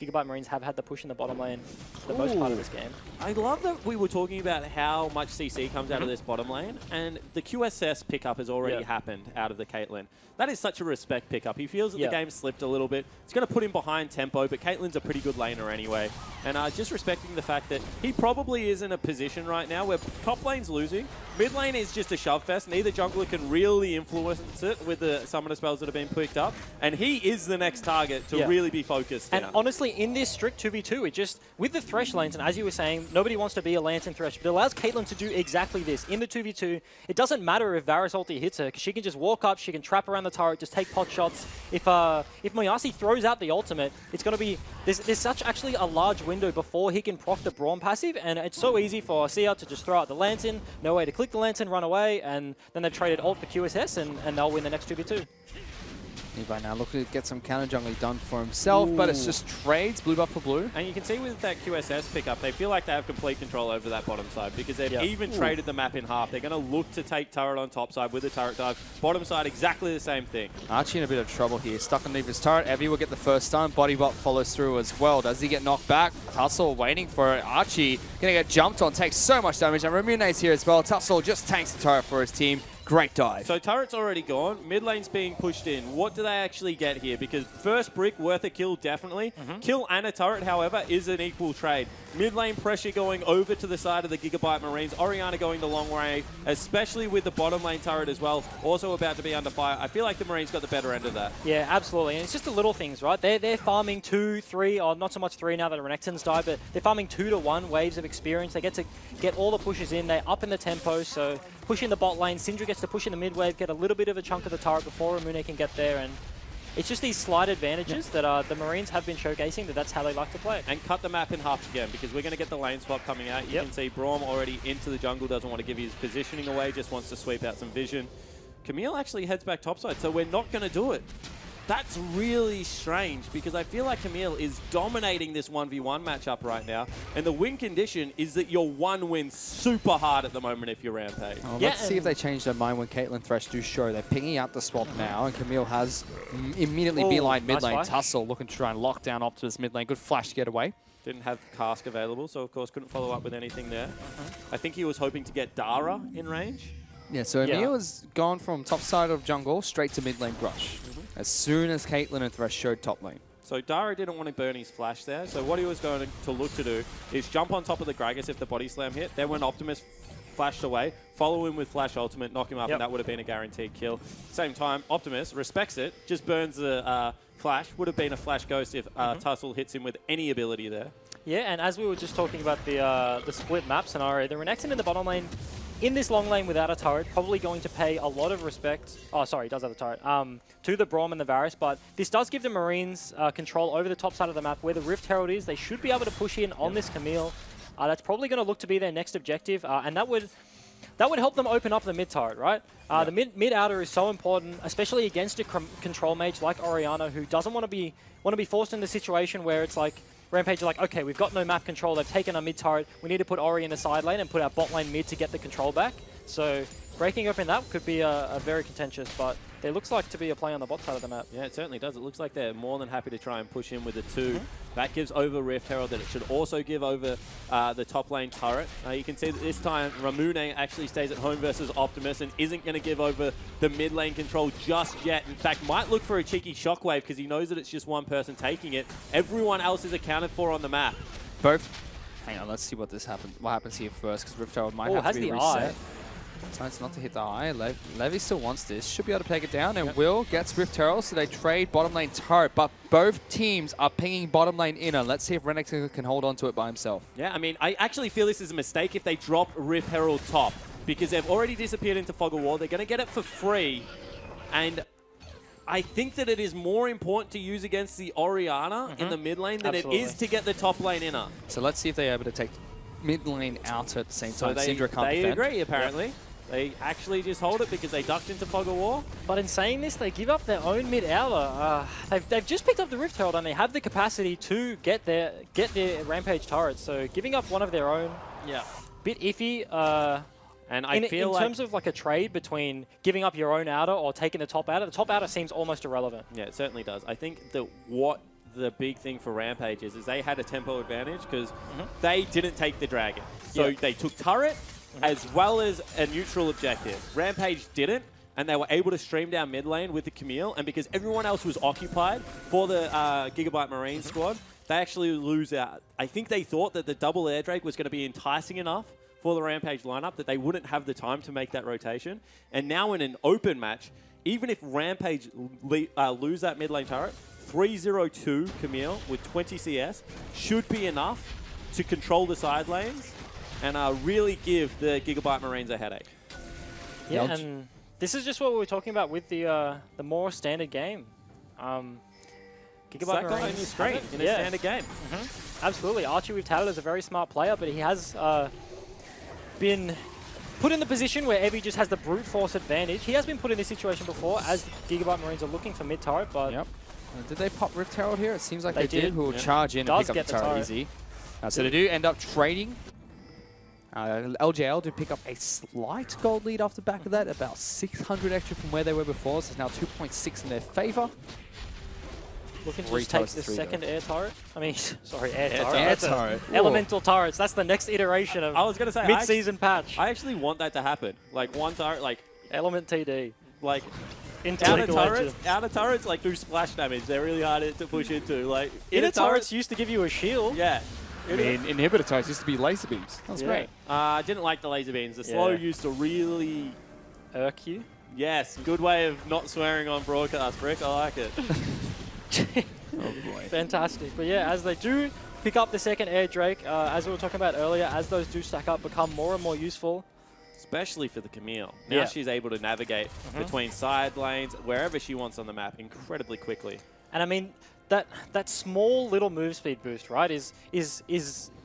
Gigabyte Marines have had the push in the bottom lane for the most part of this game. I love that we were talking about how much CC comes out of this bottom lane, and the QSS pickup has already happened out of the Caitlyn. That is such a respect pickup. He feels that the game slipped a little bit. It's going to put him behind tempo, but Caitlyn's a pretty good laner anyway. And just respecting the fact that he probably is in a position right now where top lane's losing, mid lane is just a shove fest. Neither jungler can really influence it with the summoner spells that have been picked up. And he is the next target to really be focused And now. honestly, in this strict 2v2, it just, with the Thresh lanes, and as you were saying, nobody wants to be a Lantern Thresh, but it allows Caitlyn to do exactly this. In the 2v2, it doesn't matter if Varus ulti hits her, because she can just walk up, she can trap around the turret, just take pot shots. If Moyasi throws out the ultimate, it's going to be, there's such actually a large window before he can proc the Braum passive, and it's so easy for Sia to just throw out the Lantern, no way to click the Lantern, run away, and then they've traded ult for QSS, and they'll win the next 2v2. Levi now looking to get some counter jungling done for himself, but it's just trades, blue buff for blue. And you can see with that QSS pickup, they feel like they have complete control over that bottom side because they've even traded the map in half. They're going to look to take turret on top side with the turret dive. Bottom side, exactly the same thing. Archie in a bit of trouble here. Stuck underneath his turret. Evie will get the first stun. Bodybot follows through as well. Does he get knocked back? Tussle waiting for it. Archie going to get jumped on, takes so much damage. And Ramune's here as well. Tussle just tanks the turret for his team. Great dive. So turret's already gone. Mid lane's being pushed in. What do they actually get here? Because first brick, worth a kill, definitely. Kill and a turret, however, is an equal trade. Mid lane pressure going over to the side of the Gigabyte Marines. Orianna going the long way, especially with the bottom lane turret as well. Also about to be under fire. I feel like the Marines got the better end of that. Yeah, absolutely. And it's just the little things, right? They're farming 2, 3, or not so much 3 now that Renekton's died, but they're farming 2 to 1 waves of experience. They get to get all the pushes in. They're up in the tempo, so push in the bot lane. Syndra gets to push in the mid wave, get a little bit of a chunk of the turret before Ramune can get there, and it's just these slight advantages that the Marines have been showcasing, that's how they like to play. And cut the map in half again, because we're going to get the lane swap coming out. You can see Braum already into the jungle, doesn't want to give his positioning away, just wants to sweep out some vision. Camille actually heads back topside, so we're not going to do it. That's really strange, because I feel like Camille is dominating this 1v1 matchup right now, and the win condition is that you're one win super hard at the moment if you're Rampage. Well, let's see if they change their mind when Caitlyn Thresh do show. They're pinging out the swap now, and Camille has immediately beeline mid lane. Tussle looking to try and lock down Optimus mid lane. Good flash to get away. Didn't have Cask available, so of course couldn't follow up with anything there. I think he was hoping to get Dara in range. Yeah, so Emil has gone from top side of jungle straight to mid lane brush. As soon as Caitlyn and Thresh showed top lane. So Dara didn't want to burn his flash there, so what he was going to look to do is jump on top of the Gragas if the body slam hit. Then when Optimus flashed away, follow him with flash ultimate, knock him up, and that would have been a guaranteed kill. Same time, Optimus respects it, just burns the flash. Would have been a flash ghost if Tussle hits him with any ability there. Yeah, and as we were just talking about the split map scenario, the Renekton in the bottom lane, in this long lane without a turret, probably going to pay a lot of respect. Oh, sorry, he does have a turret. To the Braum and the Varus, but this does give the Marines control over the top side of the map where the Rift Herald is. They should be able to push in on this Camille. That's probably going to look to be their next objective, and that would help them open up the mid turret, right? The mid outer is so important, especially against a control mage like Orianna, who doesn't want to be forced in the situation where it's like Rampage are like, okay, we've got no map control. They've taken our mid turret. We need to put Ori in the side lane and put our bot lane mid to get the control back. So breaking open that could be a very contentious, but there looks like to be a play on the bot side of the map. Yeah, it certainly does. It looks like they're more than happy to try and push in with the 2. That gives over Rift Herald, that it should also give over the top lane turret. You can see that this time Ramune actually stays at home versus Optimus and isn't going to give over the mid lane control just yet. In fact, might look for a cheeky shockwave because he knows that it's just one person taking it. Everyone else is accounted for on the map. Hang on, let's see what happens here first, because Rift Herald might have to be reset. Decides not to hit the eye. Levy still wants this. Should be able to take it down. And Will gets Rift Herald, so they trade bottom lane turret. But both teams are pinging bottom lane inner. Let's see if Renekton can hold on to it by himself. Yeah, I mean, I actually feel this is a mistake if they drop Rift Herald top, because they've already disappeared into Fog of War. They're going to get it for free. And I think that it is more important to use against the Orianna in the mid lane than it is to get the top lane inner. So let's see if they're able to take mid lane out at the same time. Syndra can't they defend. agree, apparently. They actually just hold it because they ducked into Fog of War. But in saying this, they give up their own mid-hour. They've just picked up the Rift Herald and they have the capacity to get their Rampage turrets. So giving up one of their own, bit iffy. And I feel in terms of like a trade between giving up your own outer or taking the top outer seems almost irrelevant. Yeah, it certainly does. I think that what the big thing for Rampage is they had a tempo advantage because they didn't take the dragon. So they took turret as well as a neutral objective. Rampage didn't, and they were able to stream down mid lane with the Camille, and because everyone else was occupied for the Gigabyte Marine squad, they actually lose out. I think they thought that the double air Drake was going to be enticing enough for the Rampage lineup that they wouldn't have the time to make that rotation. And now in an open match, even if Rampage lose that mid lane turret, 302 Camille with 20 CS should be enough to control the side lanes and really give the Gigabyte Marines a headache. Yeah, and this is just what we were talking about with the more standard game. Gigabyte Marines on your screen in a standard game. Absolutely. Archie, we've touted as a very smart player, but he has been put in the position where Evie just has the brute force advantage. He has been put in this situation before as Gigabyte Marines are looking for mid turret, but... Did they pop Rift Herald here? It seems like they did. Who will charge in Does and pick up get the turret easy. So they do end up trading. LJL do pick up a slight gold lead off the back of that, about 600 extra from where they were before, so it's now 2.6 in their favor. Looking to just take the second air turret. I mean, sorry, air turret. Air turret. Elemental turrets. That's the next iteration of I was going to say mid-season patch. I actually want that to happen. Like one turret, like Element TD. Like outer turrets like do splash damage. They're really hard to push into. Like inner turrets used to give you a shield. Yeah. I mean, inhibitor turrets used to be laser beams. That was great. I didn't like the laser beams. The slow used to really irk you. Yes, good way of not swearing on broadcast, Rick. I like it. Oh boy. Fantastic. But yeah, as they do pick up the second air Drake, as we were talking about earlier, as those do stack up, become more and more useful. Especially for the Camille. Now she's able to navigate between side lanes, wherever she wants on the map, incredibly quickly. And I mean, that small little move speed boost, right, is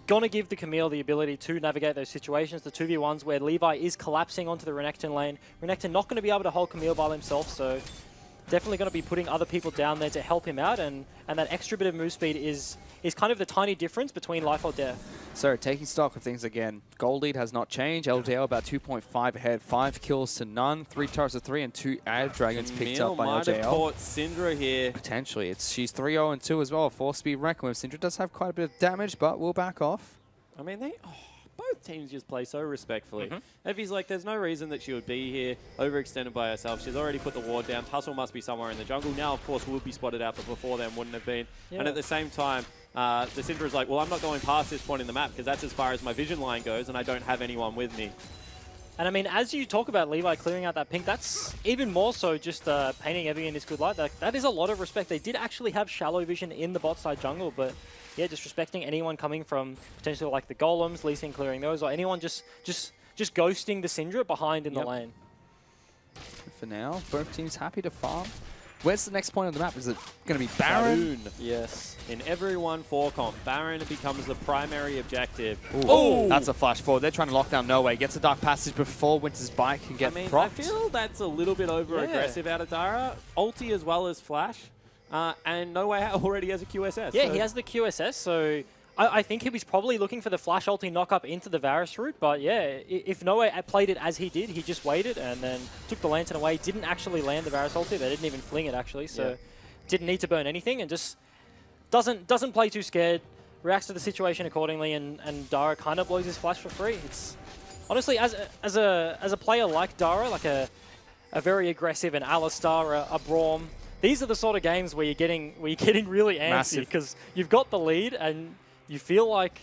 going to give the Camille the ability to navigate those situations, the 2v1s where Levi is collapsing onto the Renekton lane. Renekton not going to be able to hold Camille by himself, so definitely going to be putting other people down there to help him out, and that extra bit of move speed is kind of the tiny difference between life or death. So, taking stock of things again, gold lead has not changed. LJL about 2.5 ahead, 5 kills to none, 3 turrets to 3, and 2 ad dragons picked up by LJL. might have caught Syndra here. Potentially. She's 3-0-2 as well, 4-speed Requiem. Syndra does have quite a bit of damage, but we'll back off. I mean, both teams just play so respectfully. Evie's like, there's no reason that she would be here, overextended by herself. She's already put the ward down. Tussle must be somewhere in the jungle. Now, of course, would be spotted out, but before then wouldn't have been. And at the same time, the Syndra is like, well, I'm not going past this point in the map because that's as far as my vision line goes, and I don't have anyone with me. And I mean, as you talk about Levi clearing out that pink, that's even more so just painting Evie in this good light. That is a lot of respect. They did actually have shallow vision in the bot side jungle, but yeah, just respecting anyone coming from potentially like the golems, Lee Sin clearing those, or anyone just ghosting the Syndra behind in the lane. For now, both teams happy to farm. Where's the next point on the map? Is it going to be Baron? Yes. In every 1-4 comp, Baron becomes the primary objective. Oh, that's a flash forward. They're trying to lock down No Way. Gets a Dark Passage before Winter's Bite can get propped. I feel that's a little bit over-aggressive out of Dara. Ulti as well as Flash. And No Way already has a QSS. Yeah, so he has the QSS, so I think he was probably looking for the Flash ulti knock-up into the Varus route, but yeah, if No Way played it as he did, he just waited and then took the Lantern away, didn't actually land the Varus ulti, they didn't even fling it actually, so didn't need to burn anything, and just doesn't play too scared, reacts to the situation accordingly, and Dara kind of blows his Flash for free. It's honestly, as a player like Dara, like a very aggressive, an Alistar, a Braum, these are the sort of games where you're getting really antsy because you've got the lead and you feel like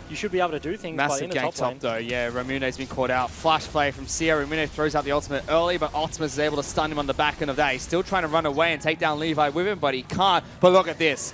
you should be able to do things in the top lane. Though, yeah. Ramune's been caught out. Flash play from Sia. Ramune throws out the ultimate early, but Optimus is able to stun him on the back end of that. He's still trying to run away and take down Levi with him, but he can't. But look at this.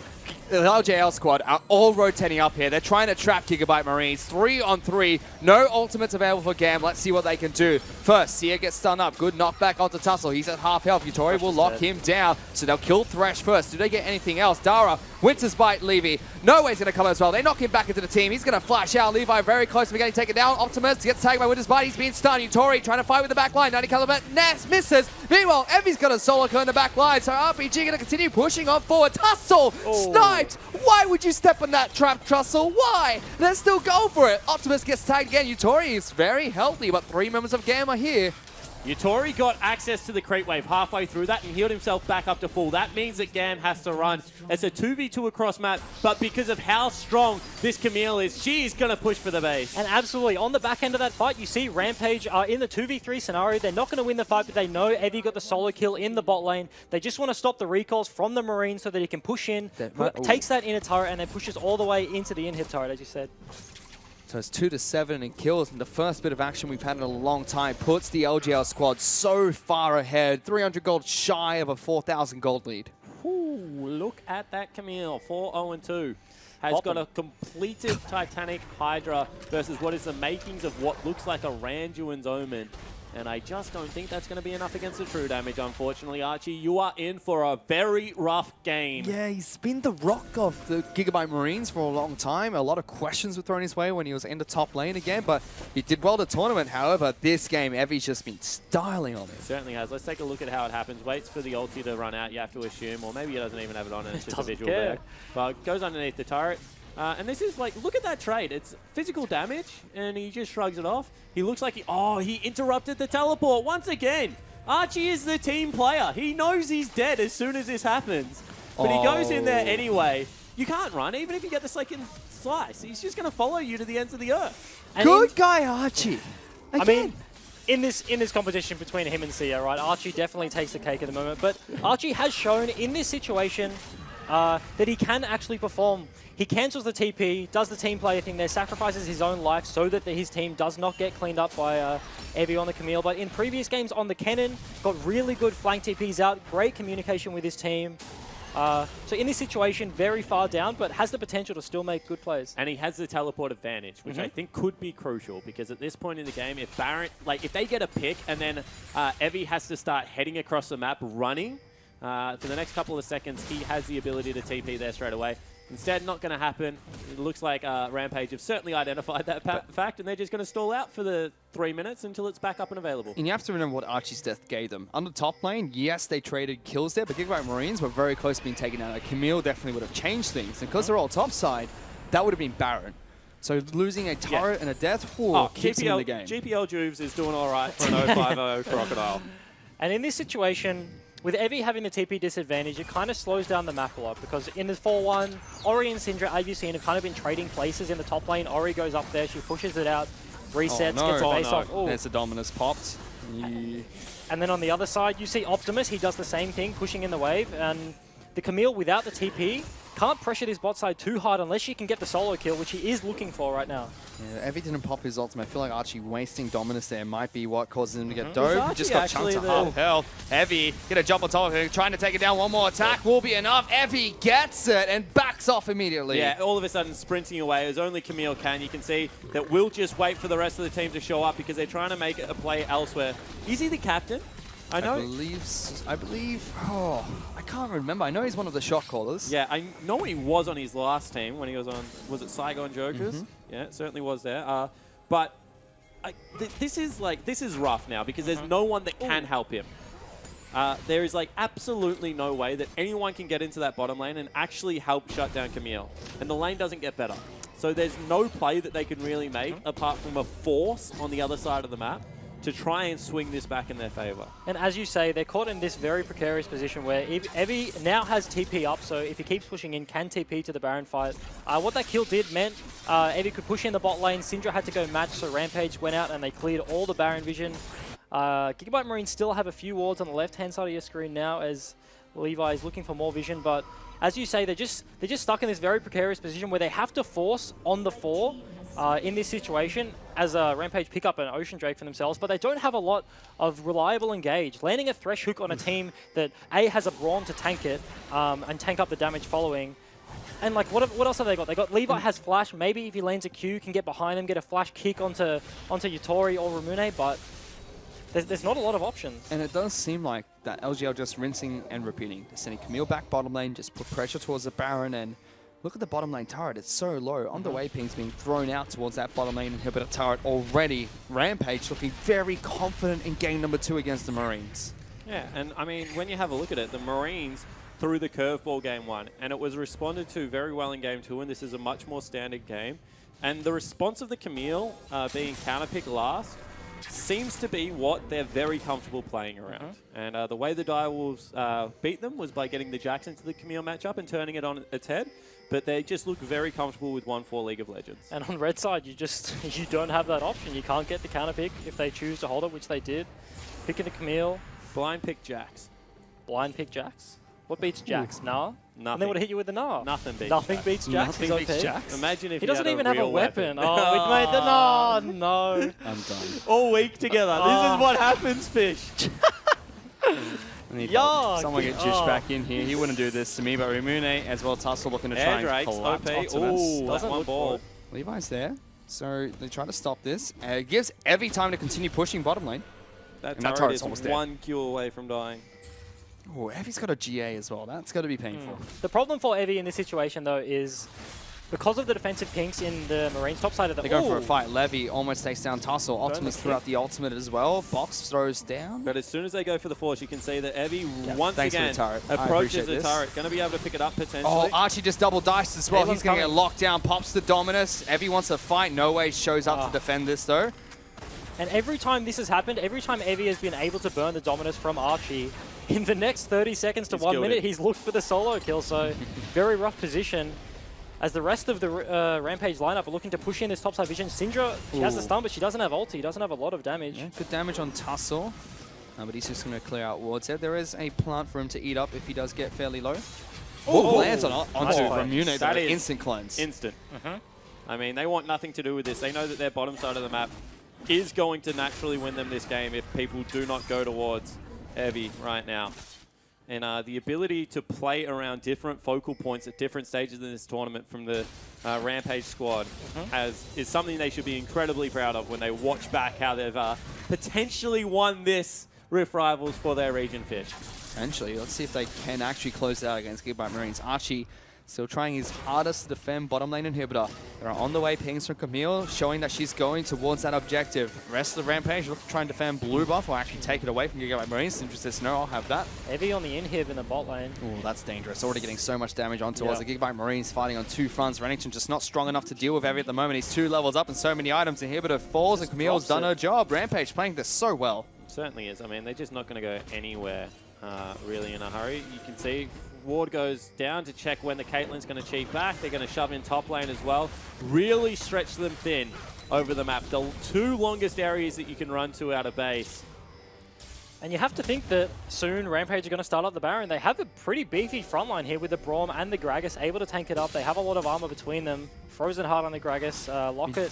The LJL squad are all rotating up here. They're trying to trap Gigabyte Marines. 3-on-3. No ultimates available for GAM. Let's see what they can do. First, Sia gets stunned up. Good knockback onto Tussle. He's at half health. Yutori will lock him down. So they'll kill Thresh first. Do they get anything else? Dara, Winter's Bite, Levi. No Way's going to come as well. They knock him back into the team. He's going to flash out. Levi very close to getting taken down. Optimus gets tagged by Winter's Bite. He's being stunned. Yutori trying to fight with the back line. 90 caliber misses. Meanwhile, Evie's got a solo kill in the back line, so RPG going to continue pushing on forward. Tussle! Sniped! Why would you step on that trap, Tussle? Why? Let's still go for it. Optimus gets tagged again. Yutori is very healthy, but 3 members of GAM are here. Yutori got access to the creep wave halfway through that and healed himself back up to full. That means that GAM has to run. It's a 2v2 across map, but because of how strong this Camille is, she's going to push for the base. And absolutely, on the back end of that fight, you see Rampage in the 2v3 scenario. They're not going to win the fight, but they know Evie got the solo kill in the bot lane. They just want to stop the recalls from the Marines so that he can push in, takes that inner turret, and then pushes all the way into the in-hit turret, as you said. So it's 2-7 in kills, and the first bit of action we've had in a long time puts the LGL squad so far ahead, 300 gold shy of a 4,000 gold lead. Ooh, look at that Camille, 4-0-2. Has got a completed Titanic Hydra versus what is the makings of what looks like a Randuin's Omen. And I just don't think that's going to be enough against the true damage, unfortunately. Archie, you are in for a very rough game. Yeah, he's been the rock of the Gigabyte Marines for a long time. A lot of questions were thrown his way when he was in the top lane again, but he did well the tournament. However, this game, Evie's just been styling on it. It certainly has. Let's take a look at how it happens. Waits for the ulti to run out, you have to assume, or maybe he doesn't even have it on and it's just a visual there. But goes underneath the turret. And this is like, look at that trade. It's physical damage, and he just shrugs it off. He looks like he interrupted the teleport once again. Archie is the team player. He knows he's dead as soon as this happens. But he goes in there anyway. You can't run, even if you get the second slice. He's just going to follow you to the ends of the earth. And good guy, Archie. Again. I mean, in this competition between him and Sia, right, Archie definitely takes the cake at the moment. But Archie has shown in this situation that he can actually perform. He cancels the TP, does the team player thing there, sacrifices his own life so that his team does not get cleaned up by Evie on the Camille. But in previous games on the Kennen, got really good flank TPs out, great communication with his team. So in this situation, very far down, but has the potential to still make good plays. And he has the teleport advantage, which I think could be crucial, because at this point in the game, if Baron, if they get a pick and then Evie has to start heading across the map running, for the next couple of seconds, he has the ability to TP there straight away. Instead, not going to happen. It looks like Rampage have certainly identified that fact, and they're just going to stall out for the 3 minutes until it's back up and available. And you have to remember what Archie's death gave them. On the top lane, yes, they traded kills there, but Gigabyte Marines were very close to being taken out. Camille definitely would have changed things. And because they're all topside, that would have been Baron. So losing a turret and a death keeps him in the game. GPL Juves is doing all right for an 050 Crocodile. And in this situation, with Evie having the TP disadvantage, it kind of slows down the map a lot, because in the 4-1, Ori and Syndra, as you've seen, have kind of been trading places in the top lane. Ori goes up there, she pushes it out, resets, gets a base off. Ooh. There's the Dominus popped. And then on the other side, you see Optimus, he does the same thing, pushing in the wave, and the Camille without the TP can't pressure this bot side too hard unless she can get the solo kill, which he is looking for right now. Yeah, Evie didn't pop his ultimate. I feel like Archie wasting Dominus there might be what causes him to get dove. He just got chunked to half health. Evie, get a jump on top of him, trying to take it down. One more attack will be enough. Evie gets it and backs off immediately. Yeah, all of a sudden sprinting away as only Camille can. You can see that we'll just wait for the rest of the team to show up because they're trying to make a play elsewhere. Is he the captain? I believe, I can't remember. I know he's one of the shot callers. Yeah, I know he was on his last team when he was on, was it Saigon Jokers? Yeah, it certainly was there. But this is rough now because there's no one that can help him. There is absolutely no way that anyone can get into that bottom lane and actually help shut down Camille. And the lane doesn't get better. So there's no play that they can really make apart from a force on the other side of the map to try and swing this back in their favor. And as you say, they're caught in this very precarious position where Evie now has TP up, so if he keeps pushing in, can TP to the Baron fight. What that kill did meant Evie could push in the bot lane, Syndra had to go match, so Rampage went out and they cleared all the Baron vision. Gigabyte Marines still have a few wards on the left-hand side of your screen now as Levi is looking for more vision, but as you say, they're just stuck in this very precarious position where they have to force on the 4 in this situation as Rampage pick up an Ocean Drake for themselves, but they don't have a lot of reliable engage. Landing a Thresh Hook on a team that A, has a Brawn to tank it and tank up the damage following. And what else have they got? They got Levi has Flash. Maybe if he lands a Q, can get behind him, get a Flash kick onto Yutori or Ramune, but there's not a lot of options. And it does seem like that LGL just rinsing and repeating. They're sending Camille back bottom lane, just put pressure towards the Baron, and look at the bottom lane turret. It's so low. On the way ping's being thrown out towards that bottom lane inhibitor turret already. Rampage looking very confident in game number 2 against the Marines. Yeah, and I mean, when you have a look at it, the Marines threw the curveball game 1, and it was responded to very well in game 2, and this is a much more standard game. And the response of the Camille being counterpick last seems to be what they're very comfortable playing around. And the way the Direwolves beat them was by getting the Jacks into the Camille matchup and turning it on its head. But they just look very comfortable with 1-4 League of Legends. And on red side, you don't have that option. You can't get the counter pick if they choose to hold it, which they did. Picking the Camille. Blind pick Jacks. Blind pick Jacks? What beats Jacks? Nah? Nothing. And they would have hit you with the nah. Nothing beats Nothing Jacks. beats Jacks? Nothing He's beats okay. Jacks? Imagine if He doesn't had even a have a real weapon. Oh, we'd made the no. I'm done. All week together. This is what happens, Fish. Someone get Jish back in here. He wouldn't do this to me, but Ramune as well, Tussle looking to try and collapse Optimus. Ooh, that one ball. Levi's there. So they try to stop this. It gives Evie time to continue pushing bottom lane. That And that turret turret's is almost dead. 1 Q away from dying. Oh, Evie's got a GA as well. That's got to be painful. The problem for Evie in this situation, though, is because of the defensive pinks in the Marines top side of the... They're going for a fight. Levy almost takes down Tussle. Optimus threw out the ultimate as well. Box throws down. But as soon as they go for the force, you can see that Evie once thanks for again the turret. I approaches the appreciate turret. Going to be able to pick it up potentially. Oh, Archie just double diced as well. Avon's He's going to get coming. locked down. Pops the Dominus. Evie wants to fight. No way shows up to defend this, though. And every time this has happened, every time Evie has been able to burn the Dominus from Archie, in the next 30 seconds to 1 minute, he's looked for the solo kill. So very rough position. As the rest of the Rampage lineup are looking to push in this topside vision. Syndra, she has the stun, but she doesn't have ulti. Doesn't have a lot of damage. Yeah, good damage on Tussle. But he's just going to clear out wards there. There is a plant for him to eat up if he does get fairly low. Oh, lands onto Ramune. That is instant cleanse. Instant. I mean, they want nothing to do with this. They know that their bottom side of the map is going to naturally win them this game if people do not go towards Evie right now. And the ability to play around different focal points at different stages in this tournament from the Rampage squad is something they should be incredibly proud of when they watch back how they've potentially won this Rift Rivals for their region, Fish. Potentially. Let's see if they can actually close it out against Gigabyte Marines. Archie still trying his hardest to defend bottom lane inhibitor. There are on the way pings from Camille, showing that she's going towards that objective. The rest of the Rampage look to try and defend blue buff or actually take it away from Gigabyte Marines. Since says no, I'll have that. Evie on the inhib in the bot lane. Oh, that's dangerous. Already getting so much damage onto us. The Gigabyte Marines fighting on two fronts. Renington just not strong enough to deal with Evie at the moment. He's 2 levels up and so many items. Inhibitor falls and Camille's done her job. Rampage playing this so well. Certainly is. I mean, they're just not going to go anywhere really in a hurry. You can see Ward goes down to check when the Caitlyn's going to cheat back. They're going to shove in top lane as well. Really stretch them thin over the map. The 2 longest areas that you can run to out of base. And you have to think that soon Rampage are going to start up the Baron. They have a pretty beefy front line here with the Braum and the Gragas able to tank it up. They have a lot of armor between them. Frozen Heart on the Gragas, Locket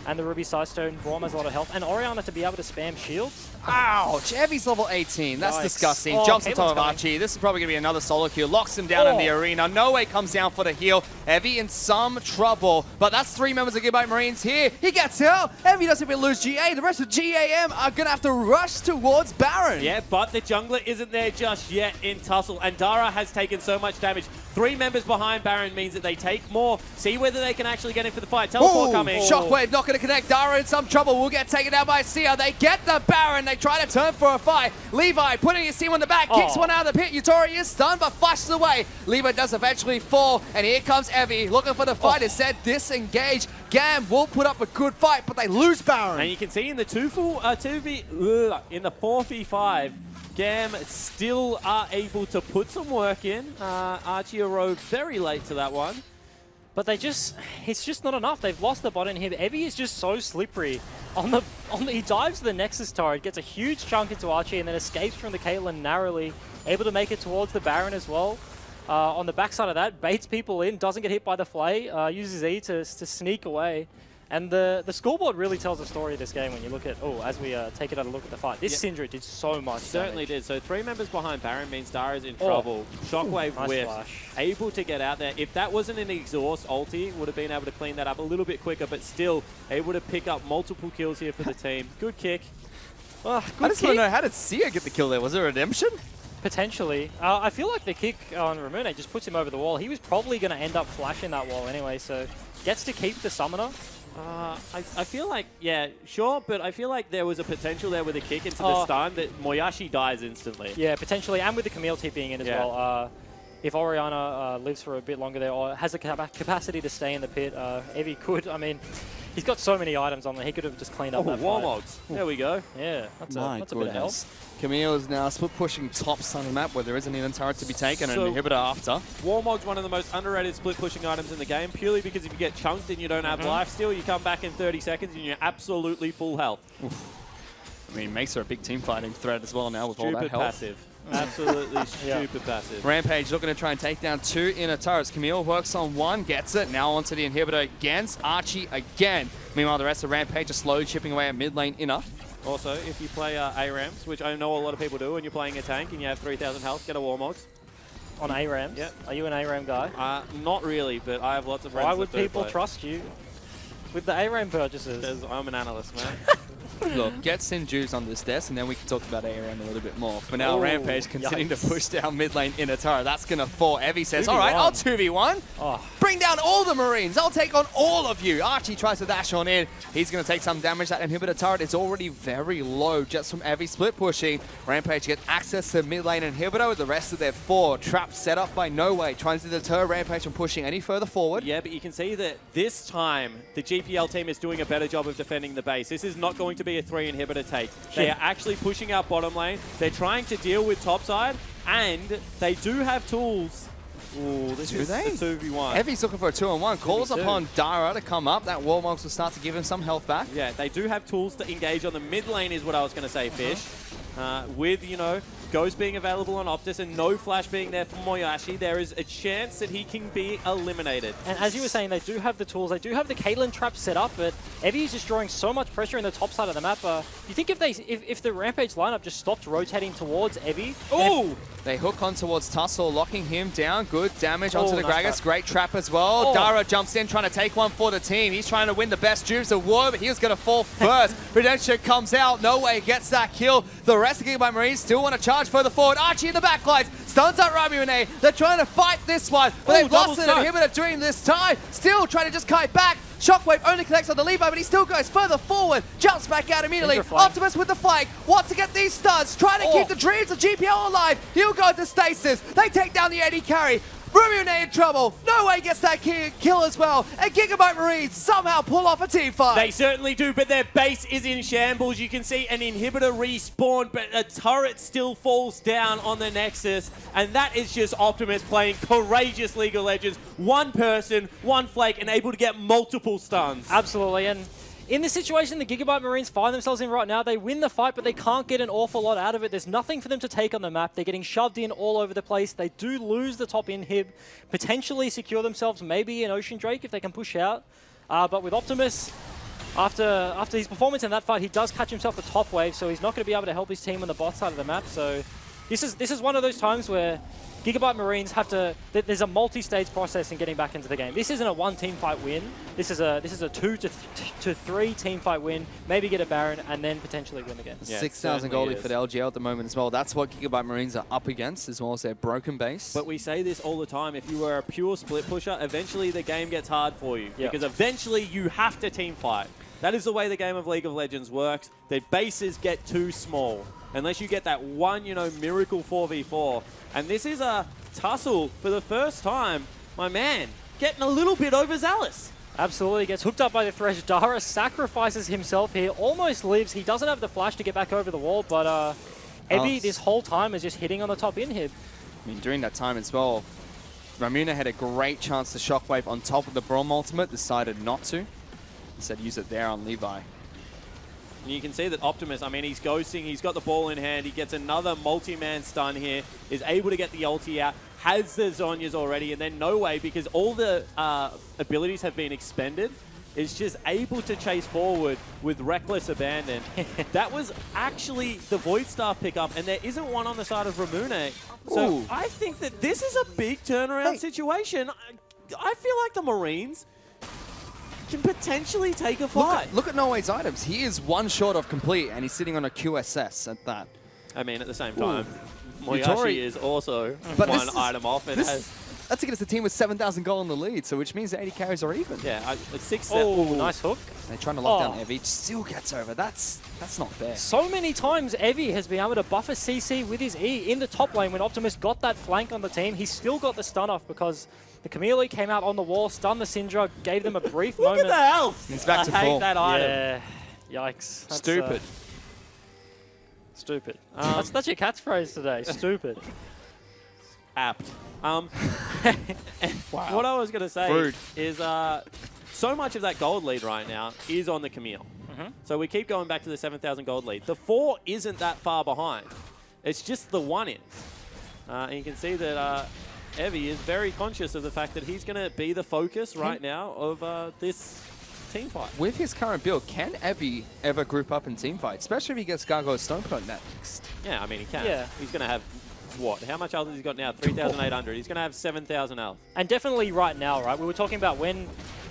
and the Ruby Sidestone. Braum has a lot of health. And Orianna to be able to spam shields. Ouch! Evie's level 18. That's Nice. disgusting. Oh, Jumps on Caitlin's top of coming. Archie. This is probably going to be another solo kill. Locks him down in the arena. No way comes down for the heal. Evie in some trouble. But that's 3 members of Gigabyte Marines here. He gets out. Evie doesn't even lose GA. The rest of GAM are going to have to rush towards Baron. Yeah, but the jungler isn't there just yet in Tussle. And Dara has taken so much damage. 3 members behind Baron means that they take more. See whether they can actually get in for the fight. Teleport coming. Shockwave not going to connect. Dara in some trouble. Will get taken down by Sia. They get the Baron. They try to turn for a fight. Levi putting his team on the back. Kicks one out of the pit. Utori is stunned but flashes away. Levi does eventually fall. And here comes Evie looking for the fight. Instead, disengage. GAM will put up a good fight, but they lose Baron. And you can see in the 4v5, GAM still are able to put some work in. Archie arrived very late to that one. But it's just not enough. They've lost the bot in here. Evie is just so slippery. He dives to the Nexus turret, gets a huge chunk into Archie, and then escapes from the Caitlyn narrowly, able to make it towards the Baron as well. On the backside of that, baits people in, doesn't get hit by the Flay, uses E to sneak away. And the scoreboard really tells the story of this game when you look at, as we take another look at the fight. This Syndra did so much Certainly damage. did. So 3 members behind Baron means Dara's in trouble. Shockwave nice whiff, flash. able to get out there. If that wasn't an exhaust ulti, would have been able to clean that up a little bit quicker, but still able to pick up multiple kills here for the team. Good kick. I just want to know, how did Sia get the kill there? Was it redemption? Potentially. I feel like the kick on Ramune just puts him over the wall. He was probably going to end up flashing that wall anyway, so gets to keep the summoner. I feel like, yeah, sure, but I feel like there was a potential there with a kick into the stun that Moyashi dies instantly. Yeah, potentially, and with the Camille TPing in as well. If Oriana lives for a bit longer there or has the capacity to stay in the pit, Evie could. I mean, he's got so many items on there. He could have just cleaned up that Warmogs. There we go. Yeah, that's a bit of help. Camille is now split pushing top side of the map where there is an even turret to be taken and an inhibitor after. Warmog's one of the most underrated split pushing items in the game, purely because if you get chunked and you don't have lifesteal, you come back in 30 seconds and you're absolutely full health. I mean, makes her a big team fighting threat as well now with all that health. Passive. Absolutely stupid passive. Rampage looking to try and take down 2 inner turrets. Camille works on 1, gets it. Now onto the inhibitor against Archie again. Meanwhile, the rest of Rampage are slowly chipping away at mid lane inner. Also, if you play ARAMs, which I know a lot of people do, and you're playing a tank and you have 3,000 health, get a Warmogs. On ARAMs? Yep. Are you an ARAM guy? Not really, but I have lots of friends. Why would people trust you with the ARAM purchases? Because I'm an analyst, man. Look, get Sinju's on this desk, and then we can talk about ARAM a little bit more. For now, Rampage continuing to push down mid lane inner turret. That's going to fall. Evie says, all right, I'll 2v1. Bring down all the Marines. I'll take on all of you. Archie tries to dash on in. He's going to take some damage. That inhibitor turret is already very low just from Evie split pushing. Rampage get access to mid lane inhibitor with the rest of their 4. Trap set up by No Way, trying to deter Rampage from pushing any further forward. Yeah, but you can see that this time, the GPL team is doing a better job of defending the base. This is not going to be a 3 inhibitor take. They are actually pushing out bottom lane. They're trying to deal with topside, and they do have tools. Ooh, this is a 2v1. Evie's looking for a 2-on-1. Calls upon Dara to come up. That Warmogs will start to give him some health back. Yeah, they do have tools to engage on the mid lane is what I was going to say, Fish. With, you know, Ghost being available on Optus and no flash being there for Moyashi, there is a chance that he can be eliminated. And as you were saying, they do have the tools. They do have the Caitlyn trap set up, but Evie is just drawing so much pressure in the top side of the map. You think if the Rampage lineup just stopped rotating towards Evie? Oh! They hook on towards Tussle, locking him down. Good damage onto the Gragas. Great trap as well. Dara jumps in, trying to take one for the team. He's trying to win the best dupes of war, but he was going to fall first. Redemption comes out. No Way gets that kill. The rest of Gigabyte Marines still want to charge further forward. Archie in the backlines. Stuns out Ramune. They're trying to fight this one, but they've lost an inhibitor during this time. Still trying to just kite back. Shockwave only connects on the Levi, but he still goes further forward. Jumps back out immediately. Optimus with the flank. Wants to get these stuns. Trying to keep the dreams of GPL alive. He'll go into stasis. They take down the AD carry. Ramune in trouble. No Way gets that kill as well. And Gigabyte Marines somehow pull off a team fight. They certainly do, but their base is in shambles. You can see an inhibitor respawn, but a turret still falls down on the Nexus. And that is just Optimus playing courageous League of Legends. One person, one flake, and able to get multiple stuns. Absolutely. And in this situation the Gigabyte Marines find themselves in right now, they win the fight, but they can't get an awful lot out of it. There's nothing for them to take on the map. They're getting shoved in all over the place. They do lose the top inhib, potentially secure themselves maybe an Ocean Drake if they can push out. But with Optimus, after his performance in that fight, he does catch himself the top wave, so he's not going to be able to help his team on the bot side of the map. So this is one of those times where Gigabyte Marines have to. There's a multi-stage process in getting back into the game. This isn't a one team fight win. This is a 2 to 3 team fight win. Maybe get a Baron and then potentially win the game. Yeah, 6,000 goldie for the LGL at the moment as well. That's what Gigabyte Marines are up against, as well as their broken base. But we say this all the time. If you are a pure split pusher, eventually the game gets hard for you because eventually you have to team fight. That is the way the game of League of Legends works. The bases get too small unless you get that one, miracle 4v4. And this is a Tussle for the first time. My man, getting a little bit overzealous. Absolutely, gets hooked up by the Thresh. Dara sacrifices himself here, almost lives. He doesn't have the flash to get back over the wall, but Evie this whole time is just hitting on the top inhib. I mean, during that time as well, Ramuna had a great chance to Shockwave on top of the Braum ultimate, decided not to. Instead, use it there on Levi. And you can see that Optimus, I mean, he's ghosting, he's got the ball in hand, he gets another multi-man stun here, is able to get the ulti out, has the Zhonyas already, and then No Way, because all the abilities have been expended, is just able to chase forward with reckless abandon. That was actually the Void Staff pickup, and there isn't one on the side of Ramune. So I think that this is a big turnaround situation. I feel like the Marines can potentially take a fight. Look at No Way's items. He is one short of complete, and he's sitting on a QSS at that. I mean, at the same time, Moyashi is also one item off and has That's against a team with 7,000 gold in the lead, so which means the 80 carries are even. Yeah, a 6 Oh, nice hook. They're trying to lock down Evie. Still gets over. That's not fair. So many times Evie has been able to buffer CC with his E in the top lane when Optimus got that flank on the team. He still got the stun off because the Camille came out on the wall, stunned the Syndra, gave them a brief moment. Look at the health! He's back to I full. hate that item. Yeah, yikes. That's, Stupid. Stupid. That's your catchphrase today. Stupid. Apt. What I was going to say is so much of that gold lead right now is on the Camille. So we keep going back to the 7,000 gold lead. The 4 isn't that far behind. It's just the 1 is. And you can see that Evie is very conscious of the fact that he's going to be the focus right now of this team fight. With his current build, can Evie ever group up in team fight? Especially if he gets Gargoyle's Stone Cone next. Yeah, I mean, he can. Yeah. He's going to have, what? How much health has he got now? 3,800. He's going to have 7,000 health. And definitely right now, right? We were talking about when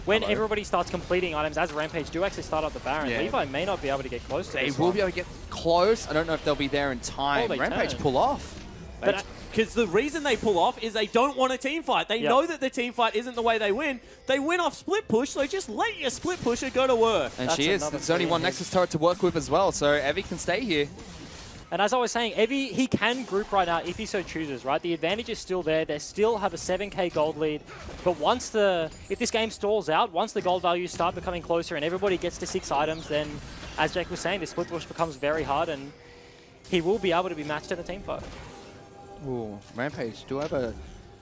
everybody starts completing items, as Rampage do actually start up the Baron, Levi may not be able to get close to this. They will be able to get close. I don't know if they'll be there in time. Rampage pull off. Because the reason they pull off is they don't want a team fight. They know that the team fight isn't the way they win. They win off split push, so just let your split pusher go to work. And she is. There's only one Nexus turret to work with as well, so Evie can stay here. And as I was saying, Evie, he can group right now if he so chooses, right? The advantage is still there. They still have a 7k gold lead. But if this game stalls out, once the gold values start becoming closer and everybody gets to 6 items, then, as Jake was saying, the split push becomes very hard and he will be able to be matched in the team fight. Ooh, Rampage, do I have a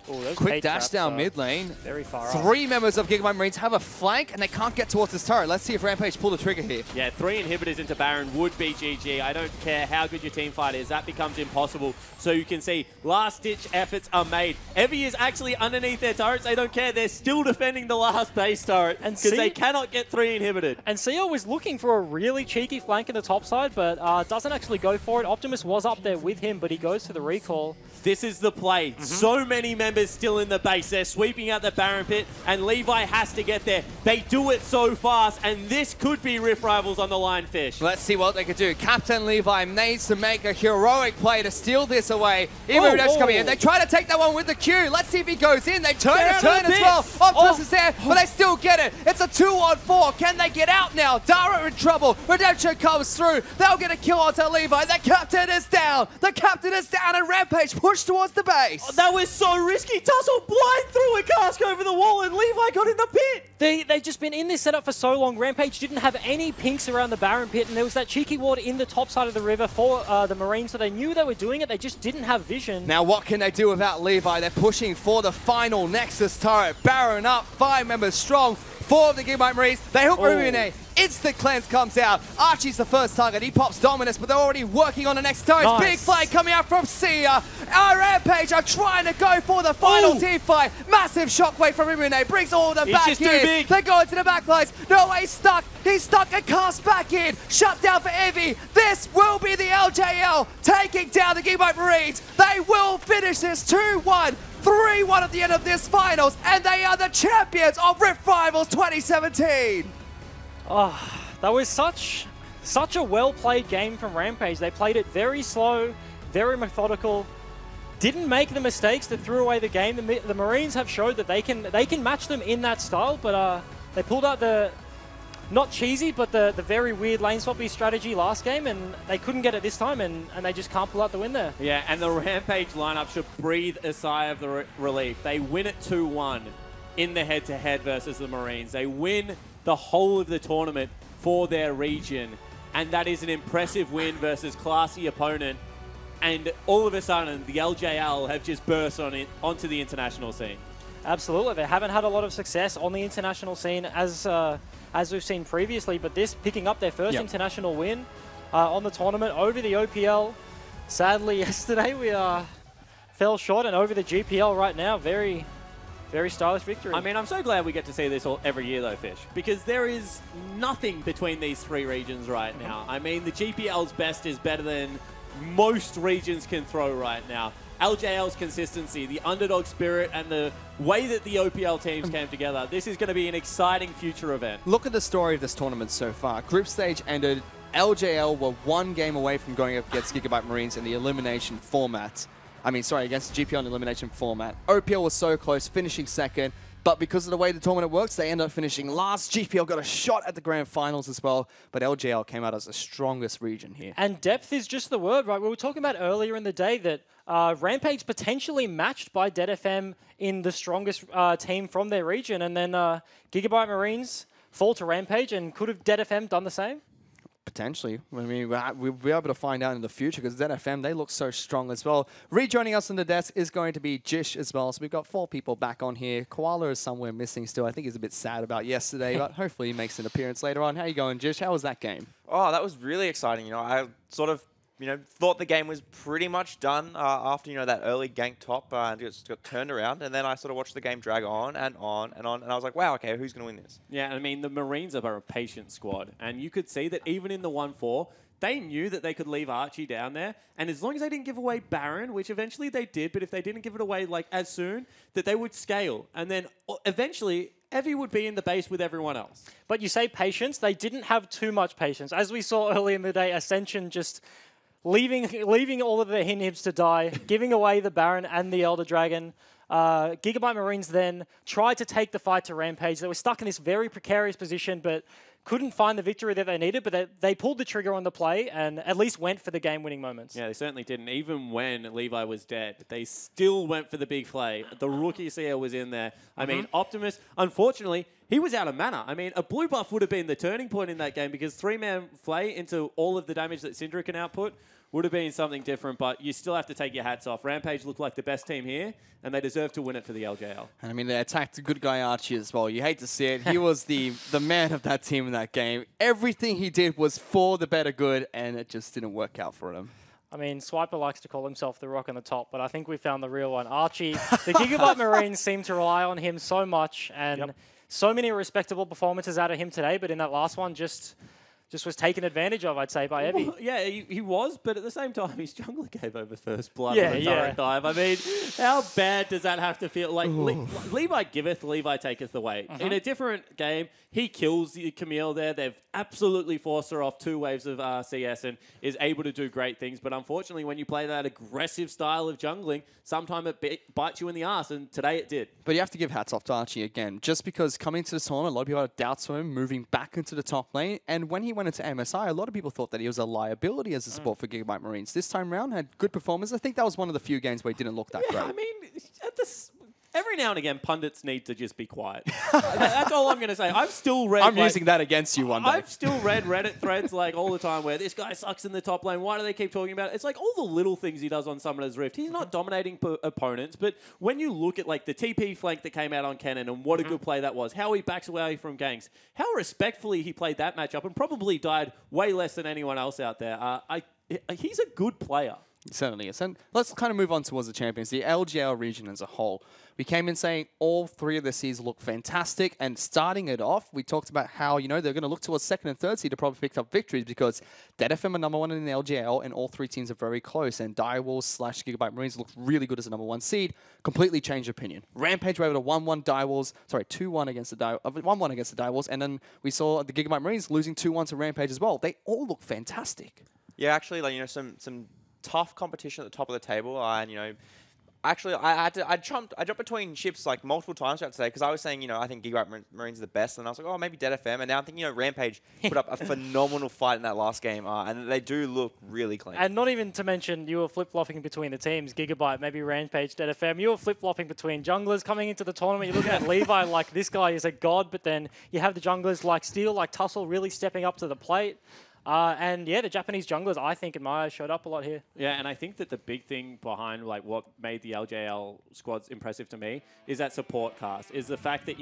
those quick dash down mid lane? Very far 3 members of Gigabyte Marines have a flank, and they can't get towards this turret. Let's see if Rampage pull the trigger here. Yeah, 3 inhibitors into Baron would be GG. I don't care how good your team fight is. That becomes impossible. So you can see last-ditch efforts are made. Evie is actually underneath their turrets. They don't care. They're still defending the last base turret because they cannot get 3 inhibited. And Seo was looking for a really cheeky flank in the top side, but doesn't actually go for it. Optimus was up there with him, but he goes for the recall. This is the play. So many members still in the base. They're sweeping out the Baron pit, and Levi has to get there. They do it so fast, and this could be Rift Rivals on the line, Fish. Let's see what they can do. Captain Levi needs to make a heroic play to steal this away. Even coming in. They try to take that one with the Q. Let's see if he goes in. They turn and turn as well. Optimus is there, but they still get it. It's a 2-on-4. Can they get out now? Dara in trouble. Redemption comes through. They'll get a kill onto Levi. The captain is down. The captain is down, and Rampage push towards the base. Oh, that was so risky. Tussle blind threw a cask over the wall, and Levi got in the pit. They've just been in this setup for so long. Rampage didn't have any pinks around the Baron pit, and there was that cheeky ward in the top side of the river for the Marines, so they knew they were doing it. They just didn't have vision. Now what can they do without Levi? They're pushing for the final Nexus turret. Baron up, 5 members strong. 4 of the Gigabyte Marines. They hook Rubiane. Instant cleanse comes out. Archie's the first target. He pops Dominus, but they're already working on the next turret. Nice. Big flank coming out from Sia. Our Rampage are trying to go for the final team fight. Massive shockwave from Rubiane. Brings all of them back just in. too big. They go into the back lines. No, he's stuck. He's stuck and cast back in. Shut down for Evie. This will be the LJL taking down the Gigabyte Marines. They will finish this 2-1. 3-1 at the end of this finals, and they are the champions of Rift Rivals 2017. Oh, that was such a well-played game from Rampage. They played it very slow, very methodical, didn't make the mistakes that threw away the game. The Marines have showed that they can match them in that style, but they pulled out the not cheesy, but the very weird lane swappy strategy last game, and they couldn't get it this time, and they just can't pull out the win there. Yeah, and the Rampage lineup should breathe a sigh of the relief. They win it 2-1 in the head-to-head versus the Marines. They win the whole of the tournament for their region, and that is an impressive win versus classy opponent. And all of a sudden, the LJL have just burst onto the international scene. Absolutely, they haven't had a lot of success on the international scene as we've seen previously, but this picking up their first international win on the tournament over the OPL. Sadly, yesterday we fell short, and over the GPL right now, very, very stylish victory. I mean, I'm so glad we get to see this every year, though, Fish, because there is nothing between these 3 regions right now. I mean, the GPL's best is better than most regions can throw right now. LJL's consistency, the underdog spirit, and the way that the OPL teams came together. This is going to be an exciting future event. Look at the story of this tournament so far. Group stage ended. LJL were 1 game away from going up against Gigabyte Marines in the elimination format. against GPL in elimination format. OPL was so close, finishing second. But because of the way the tournament works, they end up finishing last. GPL got a shot at the grand finals as well. But LJL came out as the strongest region here. And depth is just the word, right? We were talking about earlier in the day that Rampage potentially matched by Dead FM in the strongest team from their region. And then Gigabyte Marines fall to Rampage. And could have Dead FM done the same? Potentially. I mean, we'll be able to find out in the future because ZFM, they look so strong as well. Rejoining us on the desk is going to be Jish as well. So we've got 4 people back on here. Koala is somewhere missing still. I think he's a bit sad about yesterday, but hopefully he makes an appearance later on. How you going, Jish? How was that game? Oh, that was really exciting. You know, I sort of, thought the game was pretty much done after, that early gank top and just got turned around. And then I sort of watched the game drag on and on and on. And I was like, wow, okay, who's going to win this? Yeah, I mean, the Marines are a patient squad. And you could see that even in the 1-4, they knew that they could leave Archie down there. And as long as they didn't give away Baron, which eventually they did, but if they didn't give it away as soon, that they would scale. And then eventually Evie would be in the base with everyone else. But you say patience. They didn't have too much patience. As we saw earlier in the day, Ascension just leaving all of their Hinhibs to die, giving away the Baron and the Elder Dragon. Gigabyte Marines then tried to take the fight to Rampage. They were stuck in this very precarious position, but couldn't find the victory that they needed, but they pulled the trigger on the play and at least went for the game-winning moments. Yeah, they certainly didn't. Even when Levi was dead, they still went for the big play. The rookie seer was in there. I mean, Optimus, unfortunately, he was out of mana. I mean, a blue buff would have been the turning point in that game because 3-man Flay into all of the damage that Syndra can output would have been something different, but you still have to take your hats off. Rampage looked like the best team here, and they deserve to win it for the LJL. And I mean, they attacked a good guy Archie as well. You hate to see it. He was the man of that team in that game. Everything he did was for the better good, and it just didn't work out for him. I mean, Swiper likes to call himself the rock on the top, but I think we found the real one. Archie, the Gigabyte Marines seem to rely on him so much, and so many respectable performances out of him today, but in that last one, just was taken advantage of, I'd say, by Evie. Well, yeah, he was, but at the same time, his jungler gave over first blood on the turret dive. I mean, how bad does that have to feel? Like, Levi giveth, Levi taketh away. In a different game, he kills Camille there. They've absolutely forced her off 2 waves of CS and is able to do great things. But unfortunately, when you play that aggressive style of jungling, sometimes it bites you in the ass, and today it did. But you have to give hats off to Archie again, just because coming to the tournament, a lot of people had doubts for him, moving back into the top lane, and when he went into MSI, a lot of people thought that he was a liability as a support for Gigabyte Marines. This time around, had good performance. I think that was one of the few games where he didn't look that great. I mean, every now and again, pundits need to just be quiet. That's all I'm going to say. I've still read... I'm using that against you one day. I've still read Reddit threads all the time where this guy sucks in the top lane. Why do they keep talking about it? It's like all the little things he does on Summoner's Rift. He's not dominating opponents, but when you look at the TP flank that came out on Kennen and what a good play that was, how he backs away from ganks, how respectfully he played that matchup and probably died way less than anyone else out there. He's a good player. It certainly is. And let's kind of move on towards the champions, the LGL region as a whole. We came in saying all 3 of the seeds look fantastic, and starting it off, we talked about how, they're going to look towards 2nd and 3rd seed to probably pick up victories because Dead FM are number 1 in the LGL, and all 3 teams are very close, and Direwolves / Gigabyte Marines looked really good as a number 1 seed. Completely changed opinion. Rampage were able to 1-1 Direwolves, 2-1 against the 1-1 against the Direwolves, and then we saw the Gigabyte Marines losing 2-1 to Rampage as well. They all look fantastic. Yeah, actually, some tough competition at the top of the table, and actually, I jumped between ships multiple times throughout today because I was saying, I think Gigabyte Marines are the best, and I was like, oh, maybe Dead FM, and now I'm thinking, Rampage put up a phenomenal fight in that last game, and they do look really clean. And not even to mention, you were flip-flopping between the teams, Gigabyte, maybe Rampage, Dead FM. You were flip-flopping between junglers coming into the tournament. You're looking at Levi like this guy is a god, but then you have the junglers like Steel, like Tussle, really stepping up to the plate. And yeah, the Japanese junglers, I think, in my eyes, showed up a lot here. Yeah, and I think that the big thing behind what made the LJL squads impressive to me is that support cast. Is the fact that,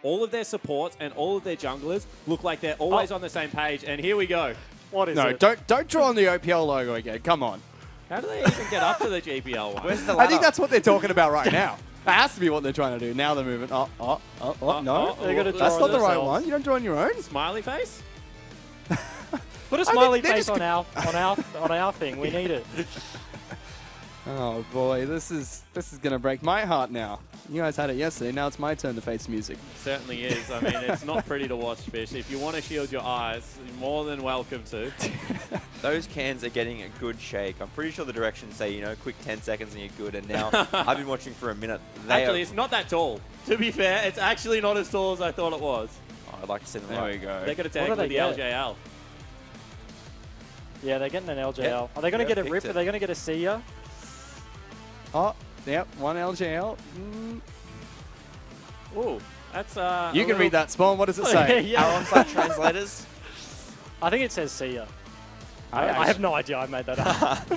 all of their supports and all of their junglers look like they're always on the same page. And here we go. What is it? No, don't draw on the OPL logo again. Come on. How do they even get up to the GPL one? Where's the ladder? I think that's what they're talking about right now. That has to be what they're trying to do. Now they're moving. No. That's not the right one. You don't draw on your own. Smiley face? Put a smiley face on our thing. We need it. Oh boy, this is gonna break my heart now. You guys had it yesterday. Now it's my turn to face music. It certainly is. I mean, it's not pretty to watch, Fish. If you want to shield your eyes, you're more than welcome to. those cans are getting a good shake. I'm pretty sure the directions say, you know, quick 10 seconds and you're good. And now I've been watching for a minute. Actually, it's not that tall. To be fair, it's actually not as tall as I thought it was. Oh, I'd like to see them. There we go. They're going to take with the LJL. Yeah, they're getting an LJL. Yep. Are they going to get a rip? It. Are they going to get a Sia? Oh, yep, one LJL. Ooh, that's You can read that, Spawn. What does it say? Yeah. Alongside translators. I think it says Sia. I have no idea. I made that up.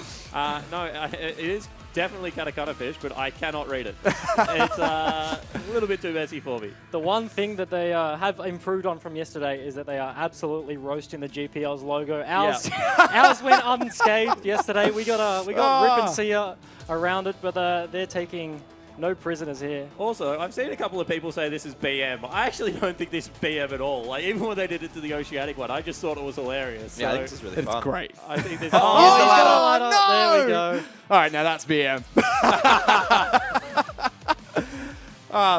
No, it is definitely katakana fish, but I cannot read it. It's a little bit too messy for me. The one thing that they have improved on from yesterday is that they are absolutely roasting the GPL's logo. Ours went unscathed yesterday. We got Rip and Sia around it, but they're taking no prisoners here. Also, I've seen a couple of people say this is BM. I actually don't think this is BM at all. Like, even when they did it to the Oceanic one, I just thought it was hilarious. Yeah, I think this is really fun. It's great. I think this He's got a ladder. no! There we go. All right, now that's BM.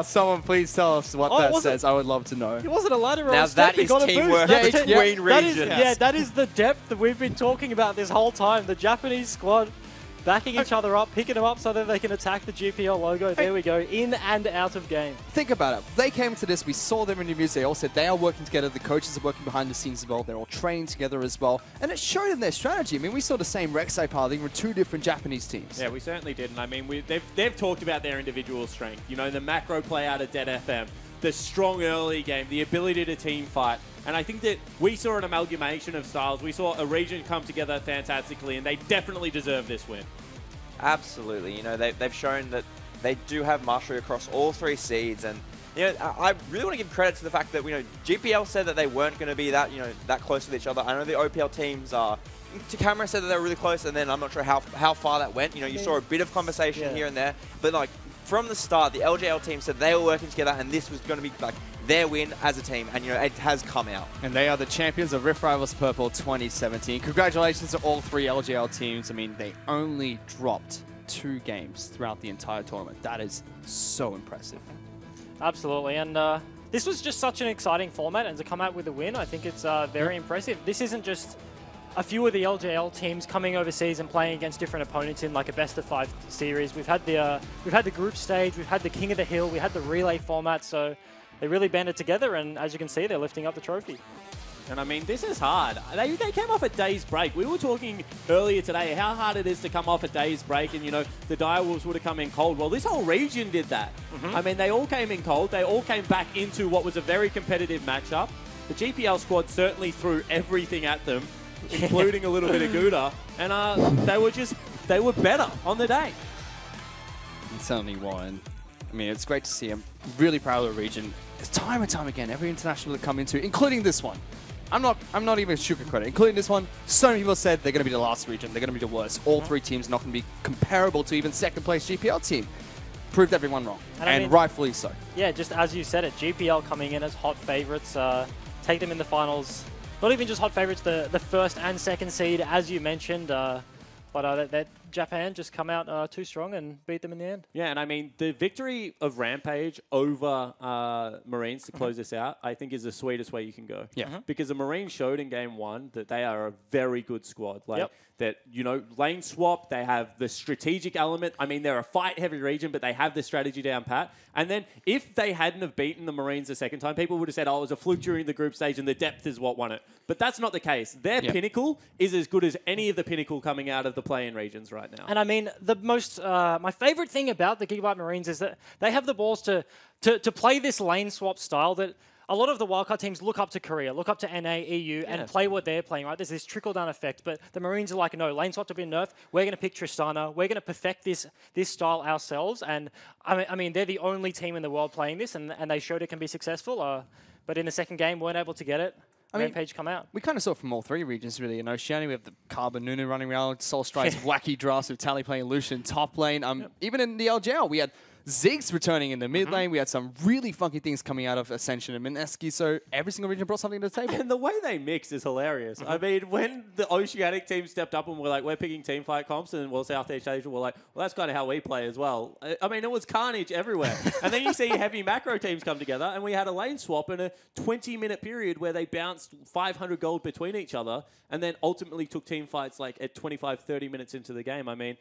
Someone please tell us what that says. I would love to know. It wasn't a ladder or Now a step. that He is got a teamwork boost. between regions. Yeah, that is the depth that we've been talking about this whole time. The Japanese squad backing each other up, picking them up so that they can attack the GPL logo. There we go, in and out of game. Think about it. They came to this, we saw their interviews, they all said they are working together, the coaches are working behind the scenes as well, they're all training together as well, and it showed in their strategy. I mean, we saw the same Rek'Sai pathing with two different Japanese teams. Yeah, we certainly did. And I mean, they've talked about their individual strength. You know, the macro play out of Dead FM, the strong early game, the ability to team fight. And I think that we saw an amalgamation of styles. We saw a region come together fantastically, and they definitely deserve this win. Absolutely. You know, they've shown that they do have mastery across all three seeds. And, you know, I really want to give credit to the fact that, you know, GPL said that they weren't going to be that, you know, that close with each other. I know the OPL teams are... Camera said that they were really close, and then I'm not sure how far that went. You know, you saw a bit of conversation here and there. But, like, from the start, the LJL team said they were working together, and this was going to be, like, their win as a team, and, you know, it has come out. And they are the champions of Rift Rivals Purple 2017. Congratulations to all three LGL teams. I mean, they only dropped 2 games throughout the entire tournament. That is so impressive. Absolutely, and this was just such an exciting format, and to come out with a win, I think it's very impressive. This isn't just a few of the LJL teams coming overseas and playing against different opponents in like a best-of-5 series. We've had the group stage, we've had the King of the Hill, we had the relay format, so they really banded together, and as you can see, they're lifting up the trophy. And I mean, this is hard. They came off a day's break. We were talking earlier today how hard it is to come off a day's break, and, you know, the Direwolves would have come in cold. Well, this whole region did that. I mean, they all came in cold. They all came back into what was a very competitive matchup. The GPL squad certainly threw everything at them, including a little bit of Gouda, and they were better on the day. And certainly won. I mean, it's great to see. I'm really proud of the region. Because time and time again, every international that come into, including this one, I'm not even sugarcoating, including this one, so many people said they're going to be the last region, they're going to be the worst. All 3 teams are not going to be comparable to even second place GPL team. Proved everyone wrong, and I mean, rightfully so. Yeah, just as you said it, GPL coming in as hot favorites, take them in the finals. Not even just hot favorites, the first and second seed, as you mentioned. But that Japan just come out too strong and beat them in the end. Yeah, and I mean, the victory of Rampage over Marines to close this out, I think is the sweetest way you can go. Yeah. Because the Marines showed in Game 1 that they are a very good squad. Like, that, you know, lane swap, they have the strategic element. I mean, they're a fight-heavy region, but they have the strategy down pat. And then if they hadn't have beaten the Marines the second time, people would have said, oh, it was a fluke during the group stage and the depth is what won it. But that's not the case. Their pinnacle is as good as any of the pinnacle coming out of the play-in regions right now. And I mean, the most my favorite thing about the Gigabyte Marines is that they have the balls to play this lane swap style that a lot of the wildcard teams look up to Korea, look up to NA, EU, and play what they're playing, right? There's this trickle-down effect, but the Marines are like, no, lane swap to be nerfed. We're going to pick Tristana. We're going to perfect this style ourselves. And I mean, they're the only team in the world playing this, and they showed it can be successful. But in the second game, weren't able to get it. Rampage come out. We kind of saw it from all 3 regions, really. In Oceania, we have the Carbon Nunu running around, Soul Strike's wacky drafts with Tally playing Lucian top lane. Even in the LGL, we had Ziggs returning in the mid lane. We had some really funky things coming out of Ascension and Mineski. So every single region brought something to the table. And the way they mix is hilarious. I mean, when the Oceanic team stepped up and were like, we're picking team fight comps, and Southeast Asia were like, well, that's kind of how we play as well. I mean, it was carnage everywhere. And then you see heavy macro teams come together, and we had a lane swap in a 20-minute period where they bounced 500 gold between each other, and then ultimately took team fights like at 25, 30 minutes into the game. I mean,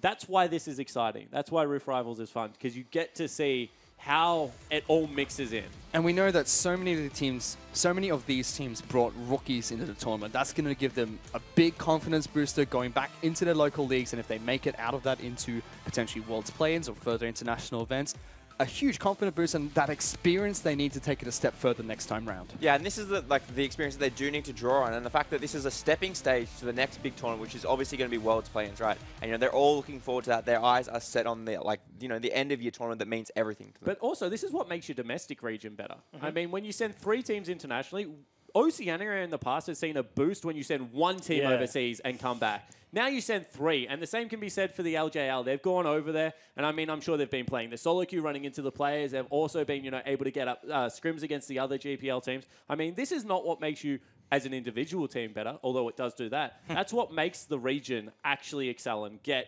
that's why this is exciting. That's why Rift Rivals is fun, because you get to see how it all mixes in. And we know that so many of these teams brought rookies into the tournament. That's going to give them a big confidence booster going back into their local leagues, and if they make it out of that into potentially Worlds play-ins or further international events, a huge confidence boost and that experience they need to take it a step further next time round. Yeah, and this is the experience that they do need to draw on, and the fact that this is a stepping stage to the next big tournament, which is obviously going to be Worlds play-ins, right? And they're all looking forward to that. Their eyes are set on the the end of year tournament that means everything to them. But also, this is what makes your domestic region better. I mean, when you send 3 teams internationally, Oceania in the past has seen a boost when you send 1 team overseas and come back. Now you send 3, and the same can be said for the LJL. They've gone over there, and I mean, I'm sure they've been playing the solo queue, running into the players. They've also been, able to get up scrims against the other GPL teams. I mean, this is not what makes you as an individual team better, although it does do that. That's what makes the region actually excel and get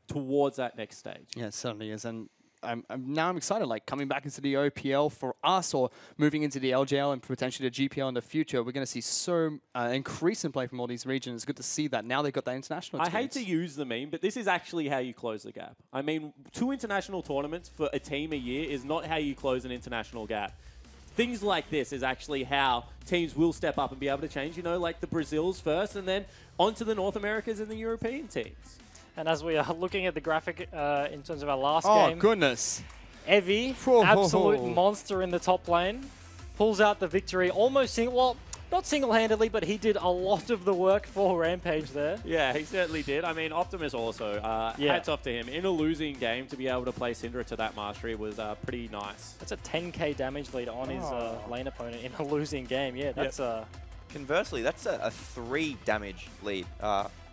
towards that next stage. Yeah, it certainly is, and I'm excited, coming back into the OPL for us or moving into the LJL and potentially the GPL in the future. We're going to see so increase in play from all these regions. It's good to see that. Now they've got that international experience. I hate to use the meme, but this is actually how you close the gap. I mean, 2 international tournaments for a team a year is not how you close an international gap. Things like this is actually how teams will step up and be able to change, like the Brazils first and then on to the North Americas and the European teams. And as we are looking at the graphic in terms of our last game... Oh, goodness. Evie, absolute monster in the top lane, pulls out the victory almost not single-handedly, but he did a lot of the work for Rampage there. Yeah, he certainly did. I mean, Optimus also, hats off to him. In a losing game, to be able to play Syndra to that mastery was pretty nice. That's a 10k damage lead on his lane opponent in a losing game. Yeah, that's... Conversely, that's a 3 damage lead.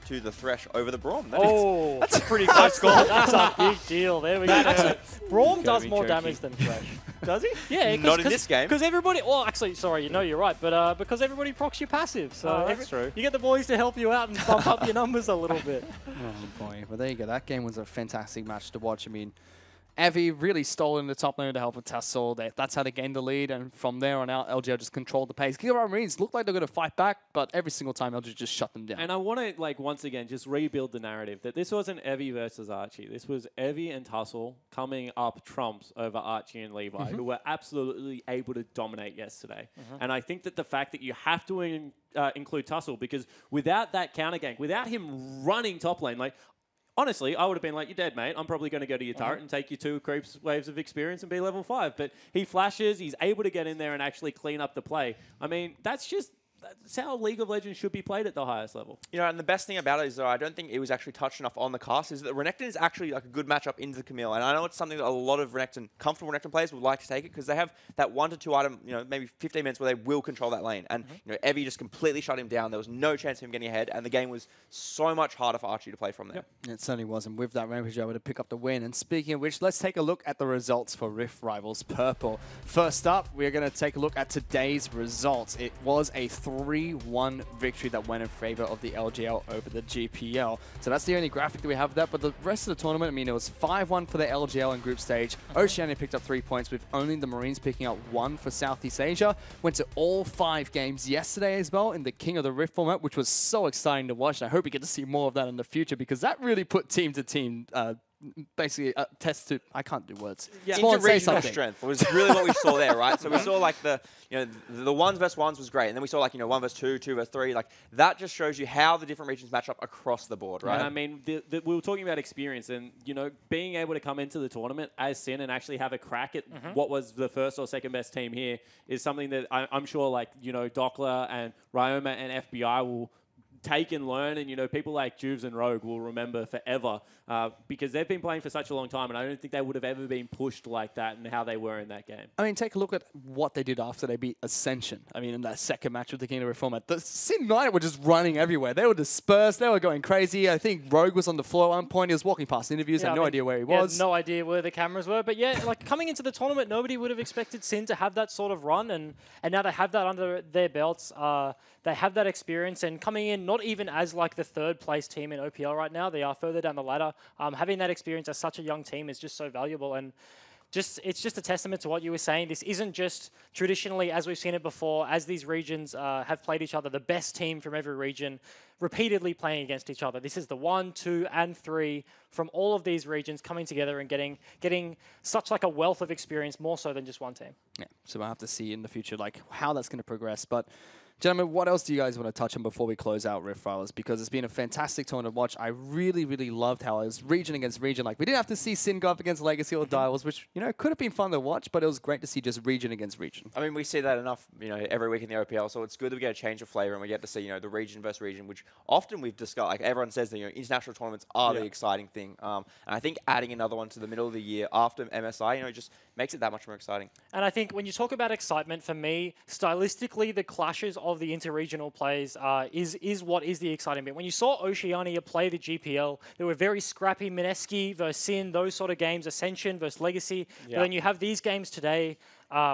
To the Thresh over the Braum. That's a pretty close call. That's a big deal. There we go. Braum does more damage than Thresh. Does he? Yeah. Not in this game. Because everybody... Well, actually, sorry, you're right. But because everybody procs your passive. So that's true. You get the boys to help you out and bump up your numbers a little bit. Oh, boy. Well, there you go. That game was a fantastic match to watch. I mean, Evie really stole in the top lane to help with Tassel. That's how they gained the lead, and from there on out, LGL just controlled the pace. Gigabyte Marines looked like they're going to fight back, but every single time, LGL just shut them down. And I want to, once again, just rebuild the narrative that this wasn't Evie versus Archie. This was Evie and Tussle coming up trumps over Archie and Levi, who were absolutely able to dominate yesterday. And I think that the fact that you have to include Tussle, because without that counter gank, without him running top lane, honestly, I would have been like, you're dead, mate. I'm probably going to go to your turret and take you 2 creeps waves of experience and be level 5. But he flashes. He's able to get in there and actually clean up the play. I mean, that's how League of Legends should be played at the highest level. And the best thing about it is, though, I don't think it was actually touched enough on the cast, is that Renekton is actually a good matchup into the Camille. And I know it's something that a lot of comfortable Renekton players would like to take it, because they have that 1 to 2 item, maybe 15 minutes where they will control that lane. And, Evie just completely shut him down. There was no chance of him getting ahead, and the game was so much harder for Archie to play from there. It certainly was, and with that, Rampage able to pick up the win. And speaking of which, let's take a look at the results for Rift Rivals Purple. First up, we're going to take a look at today's results. It was a 3-1 victory that went in favor of the LGL over the GPL. So that's the only graphic that we have there, but the rest of the tournament, I mean, it was 5-1 for the LGL in group stage. Oceania picked up 3 points, with only the Marines picking up 1 for Southeast Asia. Went to all 5 games yesterday as well in the King of the Rift format, which was so exciting to watch. And I hope we get to see more of that in the future, because that really put team to team basically test to... I can't do words. Yeah, interregional strength was really what we saw there, right? So we saw the 1s versus 1s was great, and then we saw 1 versus 2, 2 versus 3. That just shows you how the different regions match up across the board, right? And I mean, we were talking about experience, and being able to come into the tournament as Sin and actually have a crack at what was the first or second best team here is something that I'm sure Dockler and Ryoma and FBI will take and learn, and, you know, people like Juves and Rogue will remember forever because they've been playing for such a long time, and I don't think they would have ever been pushed like that and how they were in that game. I mean, take a look at what they did after they beat Ascension. I mean, in that second match with the Kingdom Reformer, the Sin United were just running everywhere. They were dispersed. They were going crazy. I think Rogue was on the floor at one point. He was walking past interviews. Had no idea where he was. No idea where the cameras were. But yeah, like coming into the tournament, nobody would have expected Sin to have that sort of run, and now they have that under their belts. They have that experience, and coming in not even as like the third place team in OPL right now, they are further down the ladder. Having that experience as such a young team is just so valuable, and it's just a testament to what you were saying. This isn't just traditionally, as we've seen it before, as these regions have played each other, the best team from every region repeatedly playing against each other. This is the 1, 2, and 3 from all of these regions coming together and getting such like a wealth of experience, more so than just one team. Yeah, so we'll have to see in the future like how that's going to progress. But gentlemen, what else do you guys want to touch on before we close out Rift Rivals? Because it's been a fantastic tournament to watch. I really, really loved how it was region against region. Like, we didn't have to see Sin go up against Legacy or Dials, which, you know, could have been fun to watch, but it was great to see just region against region. I mean, we see that enough, you know, every week in the OPL, so it's good that we get a change of flavor and we get to see, you know, the region versus region, which often we've discussed. Like, everyone says that, you know, international tournaments are the exciting thing. And I think adding another one to the middle of the year after MSI, you know, just makes it that much more exciting. And I think when you talk about excitement, for me, stylistically, the clashes of the interregional plays is what is the exciting bit. When you saw Oceania play the GPL, they were very scrappy. Mineski versus Sin, those sort of games, Ascension versus Legacy. But then you have these games today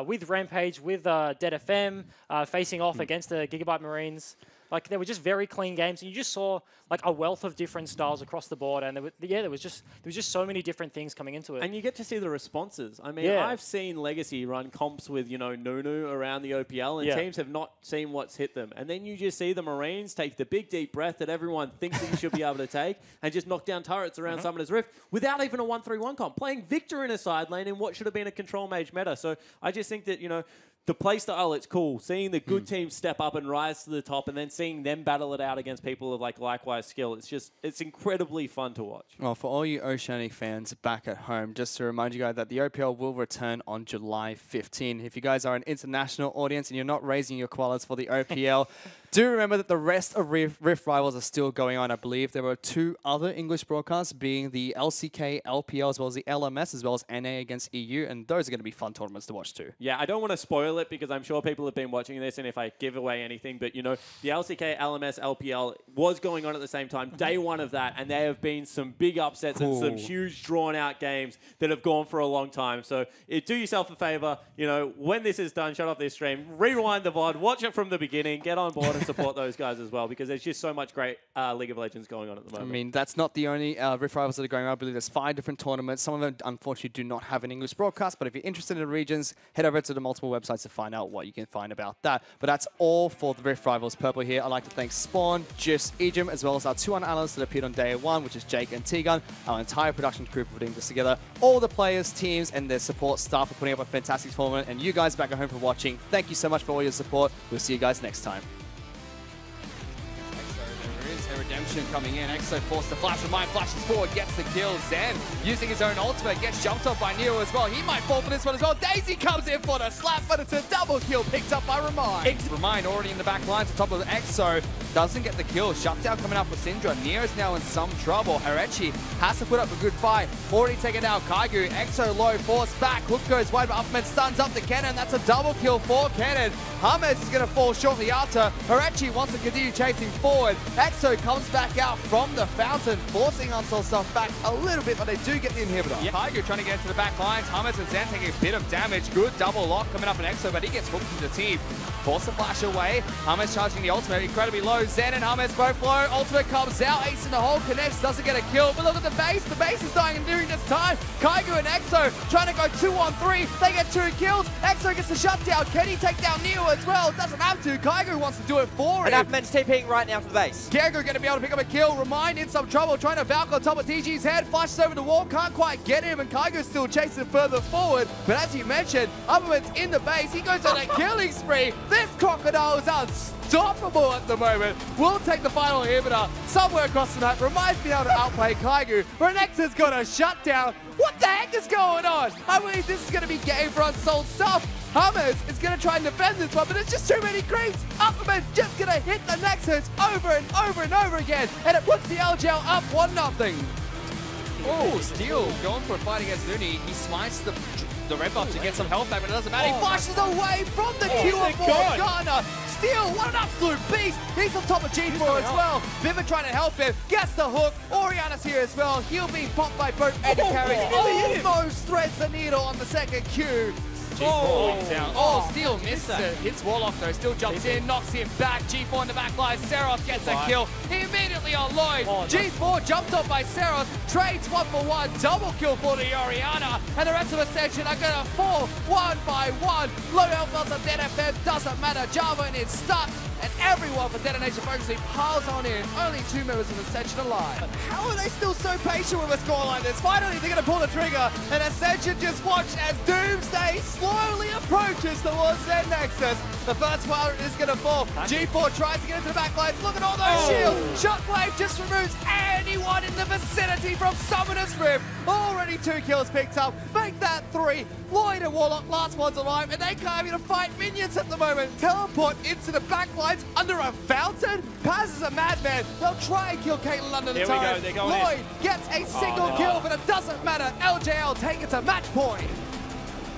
with Rampage, with Dead FM facing off against the Gigabyte Marines. Like, they were just very clean games, and you just saw like a wealth of different styles across the board, and there was just so many different things coming into it. And you get to see the responses. I mean, I've seen Legacy run comps with, you know, Nunu around the OPL, and teams have not seen what's hit them. And then you just see the Marines take the big deep breath that everyone thinks that you should be able to take, and just knock down turrets around Summoner's Rift without even a 1-3-1 comp, playing Victor in a side lane in what should have been a control mage meta. So I just think that, you know, the playstyle, it's cool. Seeing the good teams step up and rise to the top, and then seeing them battle it out against people of like likewise skill, it's incredibly fun to watch. Well, for all you Oceanic fans back at home, just to remind you guys that the OPL will return on July 15. If you guys are an international audience and you're not raising your koalas for the OPL, do remember that the rest of Rift Rivals are still going on. I believe there were 2 other English broadcasts, being the LCK, LPL, as well as the LMS, as well as NA against EU, and those are going to be fun tournaments to watch too. Yeah, I don't want to spoil it because I'm sure people have been watching this, and if I give away anything, but, you know, the LCK, LMS, LPL was going on at the same time, day one of that, and there have been some big upsets and some huge drawn-out games that have gone for a long time. So do yourself a favor, you know, when this is done, shut off this stream, rewind the VOD, watch it from the beginning, get on board and support those guys as well, because there's just so much great League of Legends going on at the moment. I mean, that's not the only Rift Rivals that are going on. I believe there's 5 different tournaments. Some of them, unfortunately, do not have an English broadcast, but if you're interested in the regions, head over to the multiple websites to find out what you can find about that. But that's all for the Rift Rivals Purple here. I'd like to thank Spawn, Jis, Ejim, as well as our 2 analysts that appeared on day 1, which is Jake and T-Gun, our entire production crew for putting this together, all the players, teams, and their support staff for putting up a fantastic tournament, and you guys back at home for watching. Thank you so much for all your support. We'll see you guys next time. Redemption coming in. Exo forced to flash, and Mind flashes forward, gets the kill. Zen using his own ultimate, gets jumped off by Neo as well. He might fall for this one as well. Daisy comes in for the slap, but it's a double kill picked up by Remind. Remind already in the back lines on top of Exo. Doesn't get the kill. Shutdown coming up with Syndra. Neo's now in some trouble. Herechi has to put up a good fight. Already taken down Kaigu. Exo low, forced back. Hook goes wide, but Upman stuns up the Kennen. That's a double kill for Kennen. Hummus is going to fall shortly after. Herechi wants to continue chasing forward. Exo comes back out from the fountain, forcing Unsoul stuff back a little bit, but they do get the inhibitor. Kaigu trying to get into the back lines. Hummus and Zen taking a bit of damage. Good double lock coming up in Exo, but he gets hooked into the team. Force the flash away. Hummus charging the ultimate, incredibly low. Zen and Hummus both low. Ultimate comes out. Ace in the hole connects, doesn't get a kill. But look at the base. The base is dying and during this time. Kaigu and Exo trying to go 2-on-3. They get 2 kills. Exo gets the shutdown. Can he take down Neo as well? Doesn't have to. Kaigu wants to do it for him. And Appman's TPing right now to the base. Kaigu going to be able to pick up a kill. Remind in some trouble, trying to Valk on top of TG's head. Flashes over the wall, can't quite get him, and Kaigo's still chasing further forward. But as you mentioned, Upman's in the base. He goes on a killing spree. This crocodile is unstoppable at the moment. We'll take the final inhibitor somewhere across the map. Reminds me how to outplay Kaigu. Renexa's got a shutdown. What the heck is going on? I believe this is going to be game for Unsouled stuff. Hummers is going to try and defend this one, but there's just too many creeps. Upperman just going to hit the Nexus over and over and over again, and it puts the LGL up 1-0. Oh, Steel going for a fight against Looney. He smites the red buff to get some health back, but it doesn't matter. He flashes away from the Q4 Ghana. Steel, what an absolute beast. He's on top of G4 as well. Vivid trying to help him. Gets the hook. Oriana's here as well. He'll be popped by both Eddie carries. Almost threads the needle on the second Q. Steel misses it. Hits Warlock though. Still jumps in, knocks him back. G4 in the back line. Seros gets a kill. He immediately on Lloyd. G4 jumped off by Seros. Trades 1-for-1. Double kill for the Oriana. And the rest of the section are going to fall 1 by 1. Low health on dead FM. Doesn't matter. Java is stuck. And everyone for Detonation Focusing piles on in. Only 2 members of the section alive. How are they still so patient with a score like this? Finally, they're going to pull the trigger. And Ascension just watch as Doomsday slowly approaches towards their Nexus. The first one is going to fall. G4 tries to get into the back lines. Look at all those shields. Shockwave just removes anyone in the vicinity from Summoner's Rift. Already 2 kills picked up. Make that 3. Lloyd and Warlock, last one's alive, and they can't even fight minions at the moment. Teleport into the back lines under a fountain. Paz is a madman. They'll try and kill Caitlyn under the turret. Lloyd gets a single kill, but it doesn't matter. LJL take it to match point.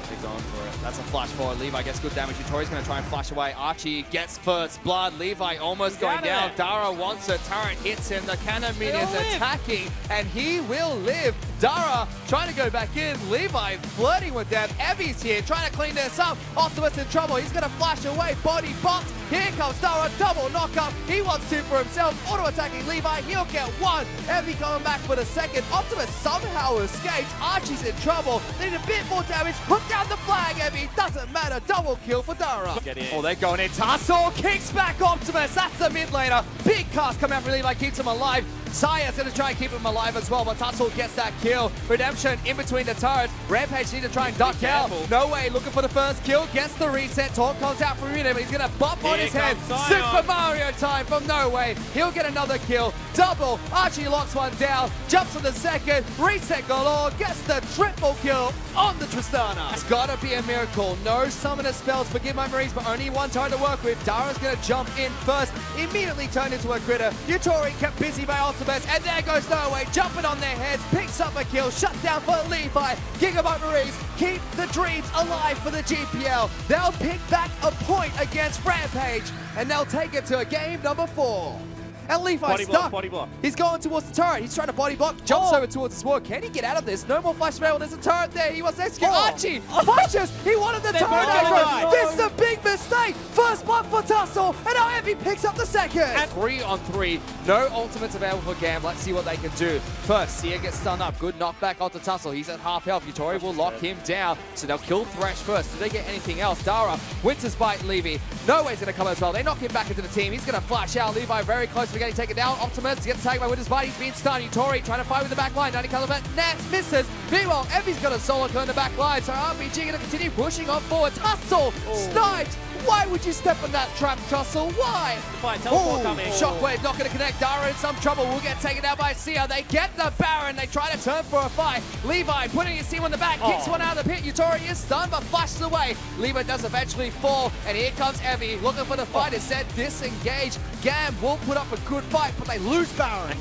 They're going for it. That's a flash forward. Levi gets good damage. Utori's going to try and flash away. Archie gets first blood. Levi almost going down. Dara wants it. Turret hits him. The cannon minions attacking, and he will live. Dara trying to go back in. Levi flirting with them. Evie's here trying to clean this up. Optimus in trouble. He's going to flash away. Body box. Here comes Dara. Double knockup. He wants 2 for himself. Auto attacking Levi. He'll get 1. Evie coming back for the second. Optimus somehow escapes. Archie's in trouble. They need a bit more damage. Hook down the flag, Evie. Doesn't matter. Double kill for Dara. Oh, they're going in. Tassel kicks back Optimus. That's the mid laner. Big cast coming out from Levi. Keeps him alive. Saya's going to try and keep him alive as well, but Tassel gets that kill. Redemption in between the turrets. Rampage need to try and duck out. No way, looking for the first kill. Gets the reset. Taunt comes out from him, but he's going to bump on his head. Super Mario time from No Way. He'll get another kill. Double. Archie locks one down. Jumps on the second. Reset galore. Gets the triple kill on the Tristana. It's got to be a miracle. No summoner spells. Forgive my Marines, but only one turret to work with. Dara's going to jump in first. Immediately turned into a critter. Utori kept busy by Ultimate. And there goes No Way, jumping on their heads, picks up a kill, shut down for Levi. Gigabyte Marines keep the dreams alive for the GPL. They'll pick back a point against Rampage, and they'll take it to a game number 4. And Levi's stuck. Body block. He's going towards the turret. He's trying to body block. Jumps over towards the sword. Can he get out of this? No more flash available. There's a turret there. He wants to execute. Archie flashes. He wanted the turret aggro. This is a big mistake. First blood for Tussle. And now Evie picks up the second. And 3-on-3. No ultimates available for GAM. Let's see what they can do. First, Sia gets stunned up. Good knockback onto Tussle. He's at half health. Utori will lock him down. So they'll kill Thresh first. Do they get anything else? Dara, Winter's Bite, Levi. No Way's going to come as well. They knock him back into the team. He's going to flash out. Levi very close to getting taken down. Optimus gets tagged by Winter's Bite. He's being stunned. Utori trying to fight with the back line. 90 caliber. Nats misses. Meanwhile, Evie's got a solo turn in the back line. So RPG going to continue pushing on forward. Tussle sniped. Why would you step on that trap, Tussle? Why? Shockwave not going to connect. Dara in some trouble. Will get taken out by Sia. They get the Baron. They try to turn for a fight. Levi putting his team on the back. Kicks one out of the pit. Utori is stunned but flashes away. Levi does eventually fall. And here comes Evie looking for the fight. It said disengage. GAM will put up a good fight, but they lose Baron.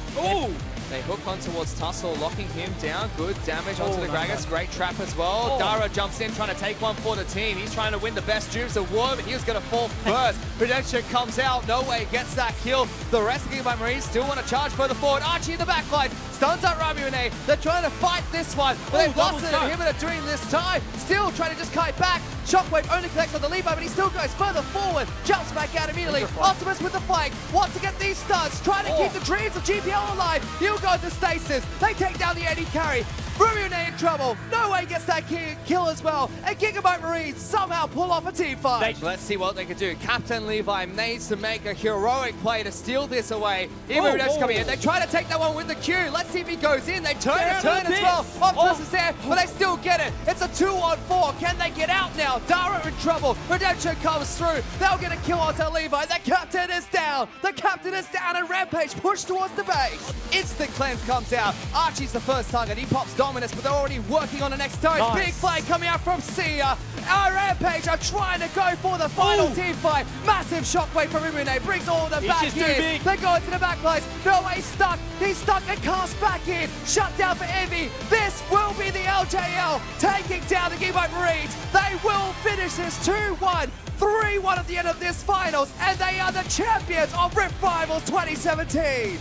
They hook on towards Tussle, locking him down. Good damage onto the Gragas. Great trap as well. Dara jumps in, trying to take one for the team. He's trying to win the best Dupes of War, but he was going to fall first. Redemption comes out. No Way gets that kill. The rest of the Gigabyte Marines still want to charge further forward. Archie in the back line. Stuns out Ramune. They're trying to fight this one, but they've lost an inhibitor during this time. Still trying to just kite back. Shockwave only connects on the Levi, but he still goes further forward. Jumps back out immediately. Optimus with the flank. Wants to get these stuns. Trying to keep the dreams of GPL alive. He'll go to stasis. They take down the AD carry. Ramune in trouble. No Way gets that kill as well. And Gigabyte Marines somehow pull off a team fight. Let's see what they can do. Captain Levi needs to make a heroic play to steal this away. Even Redemption coming in. They try to take that one with the Q. Let's see if he goes in. They turn as well. Optimus is there, but they still get it. It's a 2-on-4. Can they get out now? Dara in trouble. Redemption comes through. They'll get a kill onto Levi. The captain is down. The captain is down, and Rampage pushed towards the base. Instant cleanse comes out. Archie's the first target. He pops dominance, but they're already working on the next turret. Nice. Big play coming out from Sia. Our Rampage are trying to go for the final team fight. Massive shockwave from Imune brings all of them back just too in. big. They go into the back lines. No, he's stuck. He's stuck and cast back in. Shut down for Envy. This will be the LJL taking down the Gigabyte Marines. They will finish this 2-1. 3-1 at the end of this finals, and they are the champions of Rip Finals 2017.